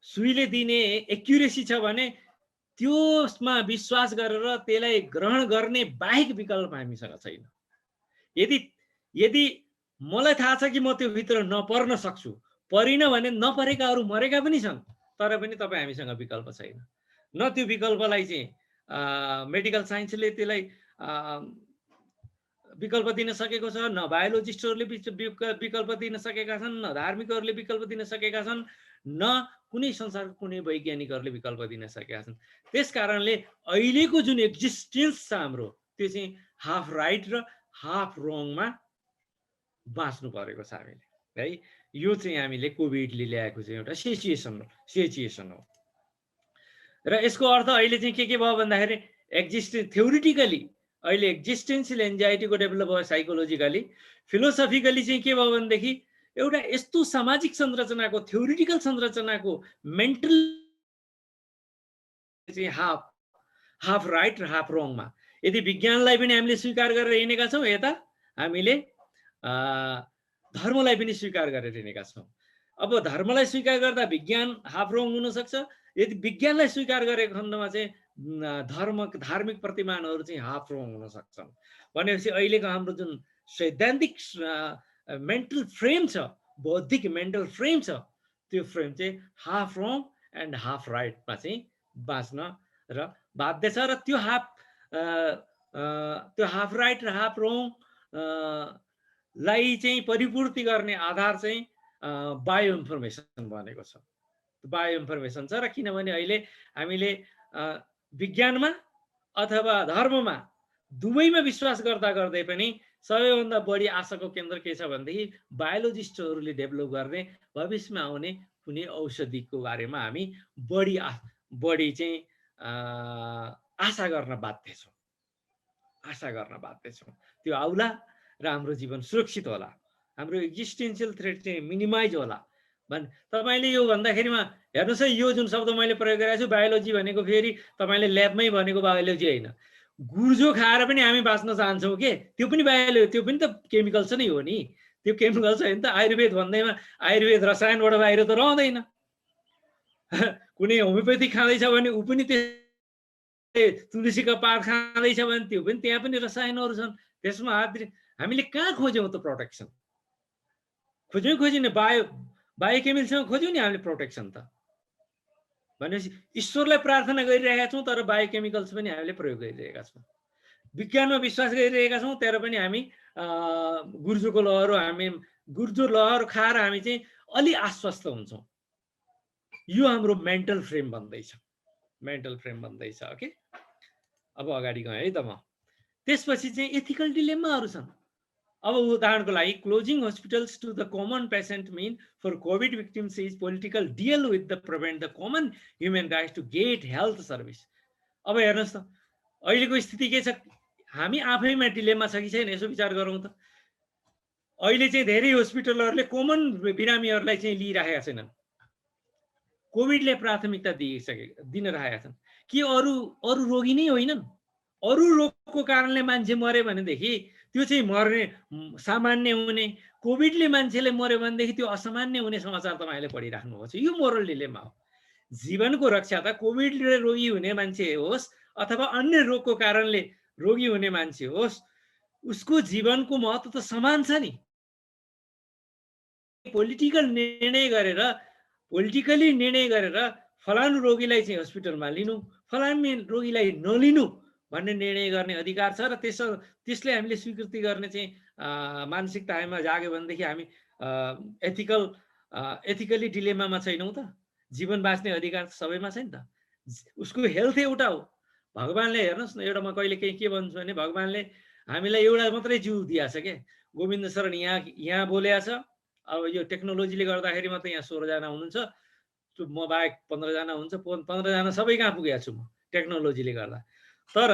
सुईले दिने एक्युरेसी छ भने त्यसमा विश्वास गरेर त्यसलाई ग्रहण गर्ने बाहेक विकल्प हामीसँग छैन। यदि मलाई थाहा छ कि म त्यो भित्र नपर्न सक्छु, परिन भने नपरेकाहरू मरेका पनि छन्, तर पनि तपाईँ हामीसँग विकल्प छैन। न त्यो विकल्पलाई चाहिँ मेडिकल साइन्सले त्यसलाई विकल्प दिन सकेको छ, न बायोलोजिस्टहरूले विकल्प दिन सकेका छन्, न धार्मिकहरूले विकल्प दिन सकेका छन्, न कुनै संसारको कुनै वैज्ञानिकहरूले विकल्प दिन सकेका छन्। त्यस कारणले अहिलेको जुन एक्जिस्टेन्स छ हाम्रो त्यो चाहिँ हाफ राइट र हाफ रङमा बाँच्नु परेको छ हामीले है। यो चाहिँ हामीले कोभिडले ल्याएको चाहिँ एउटा सिचुएसन हो र यसको अर्थ अहिले चाहिँ के भयो भन्दाखेरि थ्योरिटिकली अहिले एक्जिस्टेन्सियल एन्जाइटीको डेभलप भयो, साइकोलोजिकली, फिलोसफिकली चाहिँ के भयो भनेदेखि एउटा यस्तो सामाजिक संरचनाको थ्योरिटिकल संरचनाको मेन्टल चाहिँ हाफ राइट र हाफ रङमा यदि विज्ञानलाई पनि हामीले स्वीकार गरेर हिँडेका छौँ, यता हामीले धर्मलाई पनि स्वीकार गरेर हिँडेका छौँ। अब धर्मलाई स्वीकार गर्दा विज्ञान हाफ रङ हुनसक्छ, यदि विज्ञानलाई स्वीकार गरेको खण्डमा चाहिँ धार्मिक प्रतिमानहरू चाहिँ हाफ रङ हुन सक्छन्। भनेपछि अहिलेको हाम्रो जुन सैद्धान्तिक मेन्टल फ्रेम छ, बौद्धिक मेन्टल फ्रेम छ, त्यो फ्रेम चाहिँ हाफ रङ एन्ड हाफ राइटमा चाहिँ बाँच्न र बाध्य छ। र त्यो हाफ राइट र हाफ रङ लाई चाहिँ परिपूर्ति गर्ने आधार चाहिँ बायो इन्फर्मेसन बनेको छ। बायो इन्फर्मेसन छ। र किनभने अहिले हामीले विज्ञानमा अथवा धर्ममा दुवैमा विश्वास गर्दा गर्दै पनि सबैभन्दा बढी आशाको केन्द्र के छ भनेदेखि बायोलोजिस्टहरूले डेभलप गर्ने भविष्यमा आउने कुनै औषधिको बारेमा हामी बढी चाहिँ आशा गर्न बाध्य छौँ। त्यो आउला र हाम्रो जीवन सुरक्षित होला, हाम्रो एक्जिस्टेन्सियल थ्रेट चाहिँ मिनिमाइज होला भने तपाईँले यो भन्दाखेरिमा हेर्नुहोस् है, यो जुन शब्द मैले प्रयोग गरेको छु बायोलोजी भनेको फेरि तपाईँले ल्याबमै भनेको बायोलोजी होइन। गुर्जो खाएर पनि हामी बाँच्न चाहन्छौँ के, त्यो पनि त्यो पनि त केमिकल्स नै हो नि। त्यो केमिकल्स होइन त। आयुर्वेद भन्दैमा आयुर्वेद रसायनबाट बाहिर त रहँदैन। कुनै होमियोपेथी खाँदैछ भने ऊ पनि तुलसीको पात खाँदैछ भने त्यो पनि त्यहाँ पनि रसायनहरू छन्। त्यसमा हामीले कहाँ खोज्यौँ त प्रोटेक्सन? खोज्यौँ बायोकेमिकलसँग खोज्यौँ नि हामीले प्रोटेक्सन त। भनेपछि ईश्वरलाई प्रार्थना गरिरहेका छौँ तर बायोकेमिकल्स पनि हामीले प्रयोग गरिरहेका छौँ। विज्ञानमा विश्वास गरिरहेका छौँ तर पनि हामी गुर्जो लहर खाएर हामी चाहिँ अलि आश्वस्त हुन्छौँ। यो हाम्रो मेन्टल फ्रेम भन्दैछ। ओके, अब अगाडि गएँ है त म। त्यसपछि चाहिँ एथिकल डिलेमाहरू छन्। अब उदाहरणको लागि closing hospitals to the common patient mean for COVID victims is political deal with the prevent the common human rights to get health service. अब हेर्नुहोस् त अहिलेको स्थिति के छ, हामी आफैमा डिलेमा छ कि छैन यसो विचार गरौँ त। अहिले चाहिँ धेरै हस्पिटलहरूले कमन बिरामीहरूलाई चाहिँ लिइराखेका छैनन्, कोभिडले प्राथमिकता दिन राखेका छन्। कि अरू रोगी नै होइनन्? अरू रोगको कारणले मान्छे मर्यो भनेदेखि त्यो चाहिँ मर्ने सामान्य हुने, कोभिडले मान्छेले मर्यो भनेदेखि त्यो असामान्य हुने समाचार तपाईँले पढिराख्नुभएको छ। यो मोरल डिलेमा हो। जीवनको रक्षा त कोभिडले रोगी हुने मान्छे होस् अथवा अन्य रोगको कारणले रोगी हुने मान्छे होस्, उसको जीवनको महत्त्व त समान छ नि। पोलिटिकली निर्णय गरेर फलानु रोगीलाई चाहिँ हस्पिटलमा लिनु, फलानु रोगीलाई नलिनु भन्ने निर्णय गर्ने अधिकार छ। र त्यसले हामीले स्वीकृति गर्ने चाहिँ मानसिकतामा जाग्यो भनेदेखि हामी एथिकली डिलेमामा छैनौँ त। जीवन बाँच्ने अधिकार सबैमा छ नि त। उसको हेल्थ एउटा हो। भगवानले हेर्नुहोस् न, एउटा म कहिले के भन्छु भने भगवानले हामीलाई एउटा मात्रै जिउ दिएको छ क्या। गोविन्द शरण यहाँ बोलेको छ। अब यो टेक्नोलोजीले गर्दाखेरि मात्रै यहाँ 16 जना हुनुहुन्छ, म बाहेक 15 जना हुन्छ। 15 जना सबै कहाँ पुगेको छु म टेक्नोलोजीले गर्दा। तर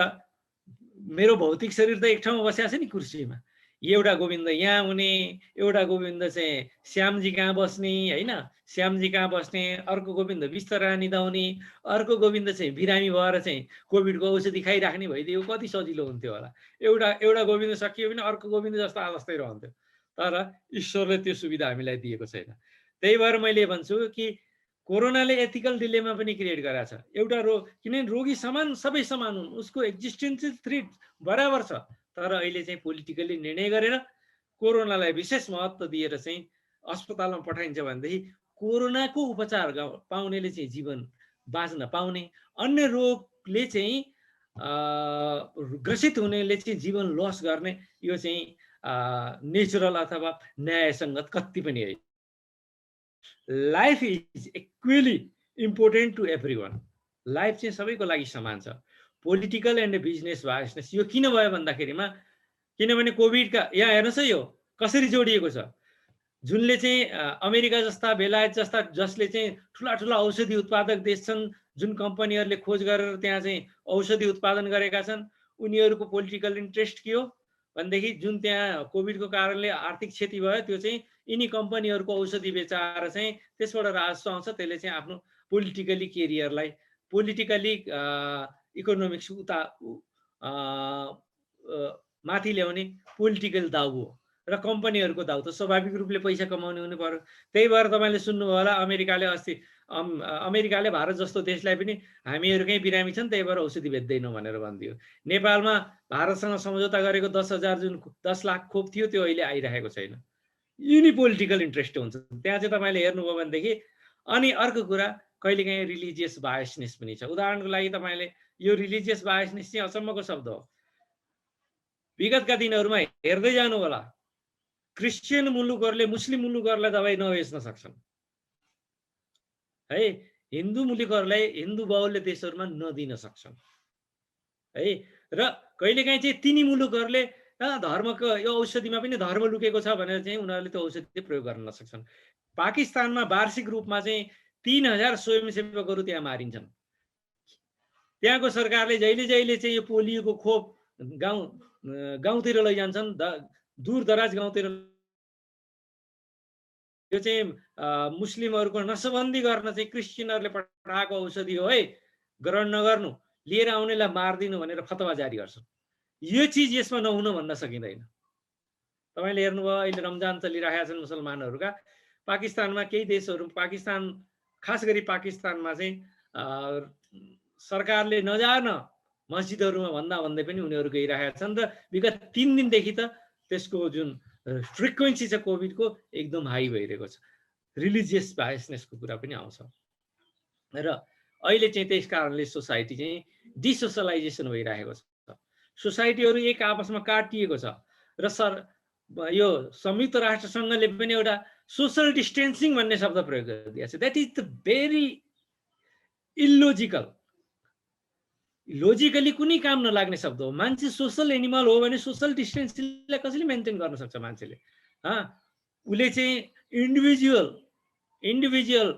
मेरो भौतिक शरीर त एक ठाउँमा बसिएको छ नि कुर्सीमा। एउटा गोविन्द यहाँ हुने, एउटा गोविन्द चाहिँ श्यामजी कहाँ बस्ने होइन, श्यामजी कहाँ बस्ने, अर्को गोविन्द बिस्तरा निदाउने, अर्को गोविन्द चाहिँ बिरामी भएर चाहिँ कोभिडको औषधि खाइराख्ने भइदियो कति सजिलो हुन्थ्यो होला। एउटा गोविन्द सकियो भने अर्को गोविन्द जस्तो जस्तै रहन्थ्यो। तर ईश्वरले त्यो सुविधा हामीलाई दिएको छैन। त्यही भएर मैले भन्छु कि कोरोनाले एथिकल डिलेमा पनि क्रिएट गरेको छ। एउटा किनभने रोगी सबै समान हुन्, उसको एक्जिस्टेन्सियल थ्रेट बराबर छ। तर अहिले चाहिँ पोलिटिकली निर्णय गरेर कोरोनालाई विशेष महत्त्व दिएर चाहिँ अस्पतालमा पठाइन्छ भनेदेखि कोरोनाको उपचार पाउनेले चाहिँ जीवन बाँच्न पाउने, अन्य रोगले चाहिँ ग्रसित हुनेले चाहिँ जीवन लस गर्ने, यो चाहिँ नेचुरल अथवा न्यायसङ्गत कति पनि है। Life is equally important to everyone. Life चाहिँ सबैको लागि समान छ। पोलिटिकल एन्ड बिजनेस बायसनेस यो किन भयो भन्दाखेरिमा, किनभने कोभिडका यहाँ हेर्नुहोस् है यो कसरी जोडिएको छ। जुनले चाहिँ अमेरिका जस्ता बेलायत जस्ता जसले चाहिँ ठुला औषधि उत्पादक देश छन्, जुन कम्पनीहरूले खोज गरेर त्यहाँ चाहिँ औषधि उत्पादन गरेका छन्, उनीहरूको पोलिटिकल इन्ट्रेस्ट के हो भनेदेखि जुन त्यहाँ कोभिडको कारणले आर्थिक क्षति भयो त्यो चाहिँ यिनी कम्पनीहरूको औषधि बेचाएर चाहिँ त्यसबाट राजस्व आउँछ। त्यसले चाहिँ आफ्नो पोलिटिकली केरियरलाई पोलिटिकली इकोनोमिक्स माथि ल्याउने पोलिटिकल दाउ हो। र कम्पनीहरूको दाउ त स्वाभाविक रूपले पैसा कमाउने हुनु पर्यो। त्यही भएर तपाईँले सुन्नुभयो होला अमेरिकाले भारत जस्तो देशलाई पनि हामीहरूकै बिरामी छन् त्यही भएर औषधि बेच्दैनौँ भनेर भनिदियो। नेपालमा भारतसँग सम्झौता गरेको 10,000 जुन 10 लाख खोप थियो त्यो अहिले आइरहेको छैन। यिनी पोलिटिकल इन्ट्रेस्ट हुन्छ त्यहाँ चाहिँ तपाईँले हेर्नुभयो भनेदेखि। अनि अर्को कुरा कहिलेकाहीँ रिलिजियस बायसनेस पनि छ। उदाहरणको लागि तपाईँले यो रिलिजियस बायसनेस चाहिँ अचम्मको शब्द हो। विगतका दिनहरूमा हेर्दै जानु होला, क्रिस्चियन मुलुकहरूले मुस्लिम मुलुकहरूलाई दबाई नबेच्न सक्छन् है हिन्दू मुलुकहरूलाई हिन्दू बाहुल्य देशहरूमा नदिन सक्छन् है। र कहिलेकाहीँ चाहिँ तिनी मुलुकहरूले धर्मको यो औषधिमा पनि धर्म लुकेको छ भनेर चाहिँ उनीहरूले त्यो औषधि प्रयोग गर्न नसक्छन्। पाकिस्तानमा वार्षिक रूपमा चाहिँ 3000 स्वयंसेवकहरू त्यहाँ मारिन्छन्। त्यहाँको सरकारले जहिले जहिले चाहिँ यो पोलियोको खोप गाउँतिर लैजान्छन्, दूर दराज गाउँतिर। यो चाहिँ मुस्लिमहरूको नसबन्दी गर्न चाहिँ क्रिस्चियनहरूले पठाएको औषधि हो है, ग्रहण नगर्नु, लिएर आउनेलाई मारिदिनु भनेर फतवा जारी गर्छन्। यो चिज यसमा नहुन भन्न सकिँदैन। तपाईँले हेर्नुभयो अहिले रमजान चलिरहेका छन् मुसलमानहरूका। पाकिस्तानमा केही देशहरू, पाकिस्तान खास गरी पाकिस्तानमा चाहिँ सरकारले नजान मस्जिदहरूमा भन्दै पनि उनीहरू गइरहेका छन् र विगत 3 दिनदेखि त त्यसको जुन फ्रिक्वेन्सी छ कोभिडको एकदम हाई भइरहेको छ। रिलिजियस बायसनेसको कुरा पनि आउँछ र अहिले चाहिँ त्यस कारणले सोसाइटी चाहिँ डिसोसलाइजेसन भइरहेको छ। सोसाइटीहरू एक आपसमा काटिएको छ र यो संयुक्त राष्ट्र सङ्घले पनि एउटा सोशल डिस्टेन्सिङ भन्ने शब्द प्रयोग गरिदिएको छ। That is the very illogical, logically कुनै काम नलाग्ने शब्द हो। मान्छे सोसल एनिमल हो भने सोसल डिस्टेन्सलाई कसरी मेन्टेन गर्न सक्छ मान्छेले? उसले चाहिँ इन्डिभिजुअल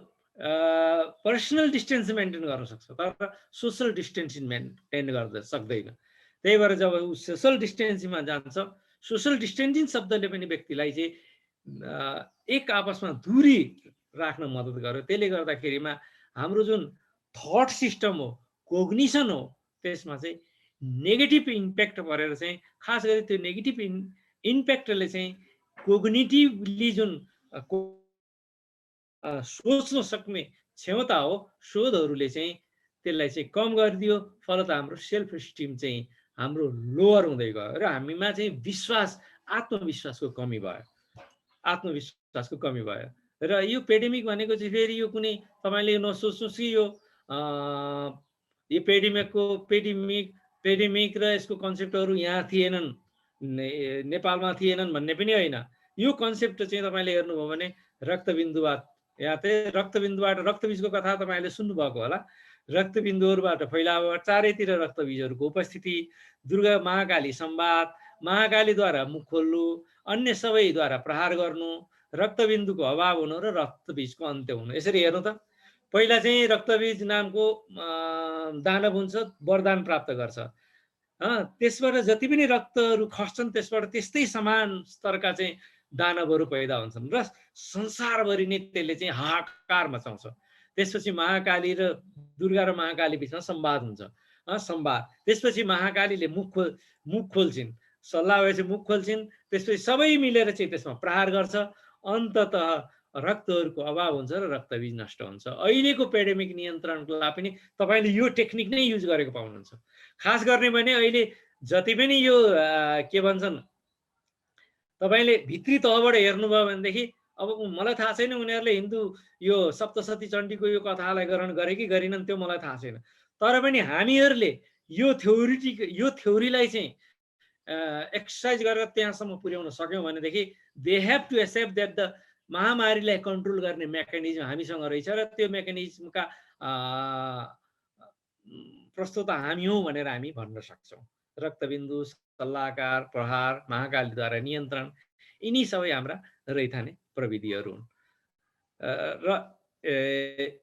पर्सनल डिस्टेन्स मेन्टेन गर्न सक्छ, तर सोसल डिस्टेन्सिङ मेन्टेन गर्न सक्दैन। त्यही भएर जब ऊ सोसल डिस्टेन्सिङमा जान्छ, सोसल डिस्टेन्सिङ शब्दले पनि व्यक्तिलाई चाहिँ एक आपसमा दूरी राख्न मद्दत गर्यो। त्यसले गर्दाखेरिमा हाम्रो जुन थट सिस्टम हो, कोग्निसन हो, त्यसमा चाहिँ नेगेटिभ इम्प्याक्ट परेर चाहिँ खास गरी त्यो नेगेटिभ इम्प्याक्टले चाहिँ कोग्निटिभली जुन सोच्न सक्ने क्षमता हो, शोधहरूले चाहिँ त्यसलाई चाहिँ कम गरिदियो। फलत हाम्रो सेल्फ इस्टिम चाहिँ हाम्रो लोअर हुँदै गयो र हामीमा चाहिँ आत्मविश्वासको कमी भयो। र यो पेडेमिक भनेको चाहिँ फेरि यो कुनै तपाईँले नसोच्नुहोस् कि यो पेडेमिक र यसको कन्सेप्टहरू यहाँ थिएनन्, नेपालमा थिएनन् भन्ने पनि होइन। यो कन्सेप्ट चाहिँ तपाईँले हेर्नुभयो भने रक्तबिन्दुबाट, यहाँ चाहिँ रक्तबिन्दुबाट रक्तबीजको कथा तपाईँले सुन्नुभएको होला। रक्तबिन्दुहरूबाट फैलावट, चारैतिर रक्तबीजहरूको उपस्थिति, दुर्गा महाकाली संवाद, महाकालीद्वारा मुख खोल्नु, अन्य सबैद्वारा प्रहार गर्नु, रक्तबिन्दुको अभाव हुनु र रक्तबीजको अन्त्य हुनु। यसरी हेर्नु त, पहिला चाहिँ रक्तबीज नामको दानव हुन्छ, वरदान प्राप्त गर्छ। त्यसबाट जति पनि रक्तहरू खस्छन् त्यसबाट त्यस्तै समान स्तरका चाहिँ दानवहरू पैदा हुन्छन् र संसारभरि नै त्यसले चाहिँ हाहाकार मचाउँछ। त्यसपछि महाकाली र दुर्गा र महाकाली बिचमा संवाद हुन्छ, संवाद। त्यसपछि महाकालीले मुख खोल्छिन्, सल्लाह भएपछि मुख खोल्छिन्, त्यसपछि सबै मिलेर चाहिँ त्यसमा प्रहार गर्छ। अन्ततः रक्तहरूको अभाव हुन्छ र रक्तबीज नष्ट हुन्छ। अहिलेको पेडेमिक नियन्त्रणको लागि पनि तपाईँले यो टेक्निक नै युज गरेको पाउनुहुन्छ। खास गर्ने भने अहिले जति पनि यो के भन्छन्, तपाईँले भित्री तहबाट हेर्नुभयो भनेदेखि, अब मलाई थाहा छैन उनीहरूले हिन्दू यो सप्तशती चण्डीको यो कथालाई ग्रहण गरे कि गरेनन्, त्यो मलाई थाहा छैन। तर पनि हामीहरूले यो थ्योरीलाई चाहिँ एक्सर्साइज गरेर त्यहाँसम्म पुर्याउन सक्यौँ भनेदेखि they have to accept that the महामारीलाई कन्ट्रोल गर्ने मेकानिजम हामीसँग रहेछ र त्यो मेकानिजमका प्रस्तुता हामी हौँ भनेर हामी भन्न सक्छौँ। रक्तबिन्दु, सल्लाहकार, प्रहार, महाकालीद्वारा नियन्त्रण, यिनी सबै हाम्रा रैथाने प्रविधिहरू हुन् र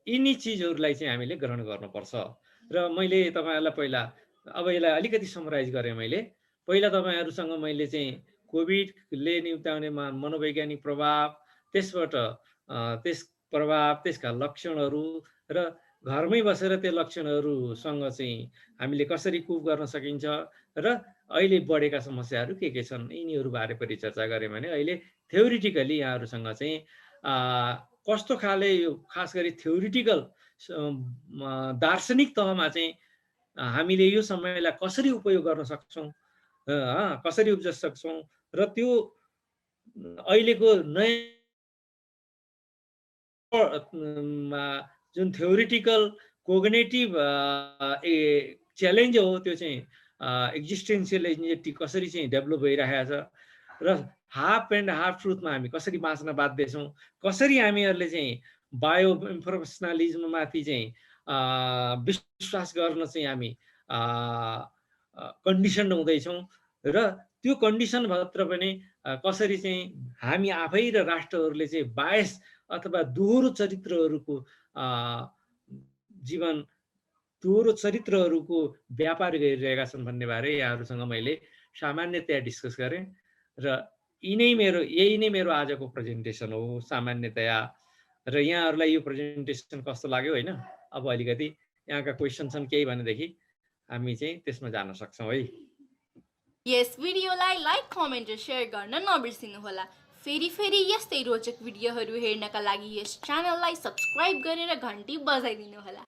यिनी चिजहरूलाई चाहिँ हामीले ग्रहण गर्नुपर्छ। र मैले तपाईँहरूलाई पहिला अब यसलाई अलिकति समराइज गरेँ। पहिला तपाईँहरूसँग मैले चाहिँ कोभिडले निम्ताउने मनोवैज्ञानिक प्रभाव, त्यसबाट त्यसका लक्षणहरू र घरमै बसेर त्यो लक्षणहरूसँग चाहिँ हामीले कसरी कुप गर्न सकिन्छ र अहिले बढेका समस्याहरू के छन्, यिनीहरू बारे परिचर्चा गरेँ भने अहिले थ्योरिटिकली यहाँहरूसँग चाहिँ कस्तो खाले यो खास गरी थ्योरिटिकल दार्शनिक तहमा चाहिँ हामीले यो समयलाई कसरी उपयोग गर्न सक्छौँ, कसरी उब्जाउन सक्छौँ र त्यो अहिलेको नयाँ जुन थ्योरिटिकल कोग्नेटिभ च्यालेन्ज हो त्यो चाहिँ एक्जिस्टेन्सियल एन्जाइटी कसरी चाहिँ डेभलप भइरहेको छ र हाफ एन्ड हाफ ट्रुथमा हामी कसरी बाँच्न बाध्य छौँ, कसरी हामीहरूले चाहिँ बायो प्रोफेसनलिज्ममाथि चाहिँ विश्वास गर्न चाहिँ हामी कन्डिसन हुँदैछौँ र त्यो कन्डिसनभित्र पनि कसरी चाहिँ हामी आफै र राष्ट्रहरूले चाहिँ बायस अथवा दोहोरो चरित्रहरूको जीवन दोहोरो चरित्रहरूको व्यापार गरिरहेका छन् भन्ने बारे यहाँहरूसँग मैले सामान्यतया डिस्कस गरेँ र यही नै मेरो आजको प्रेजेन्टेसन हो सामान्यतया। र यहाँहरूलाई यो प्रेजेन्टेसन कस्तो लाग्यो होइन, अब अलिकति यहाँका क्वेसन छन् केही भनेदेखि हामी चाहिँ त्यसमा जान सक्छौँ है। यस भिडियोलाई लाइक कमेन्ट र सेयर गर्न नबिर्सिनुहोला। फेरि यस्तै रोचक भिडियोहरू हेर्नका लागि यस च्यानललाई सब्स्क्राइब गरेर घन्टी बजाइदिनुहोला।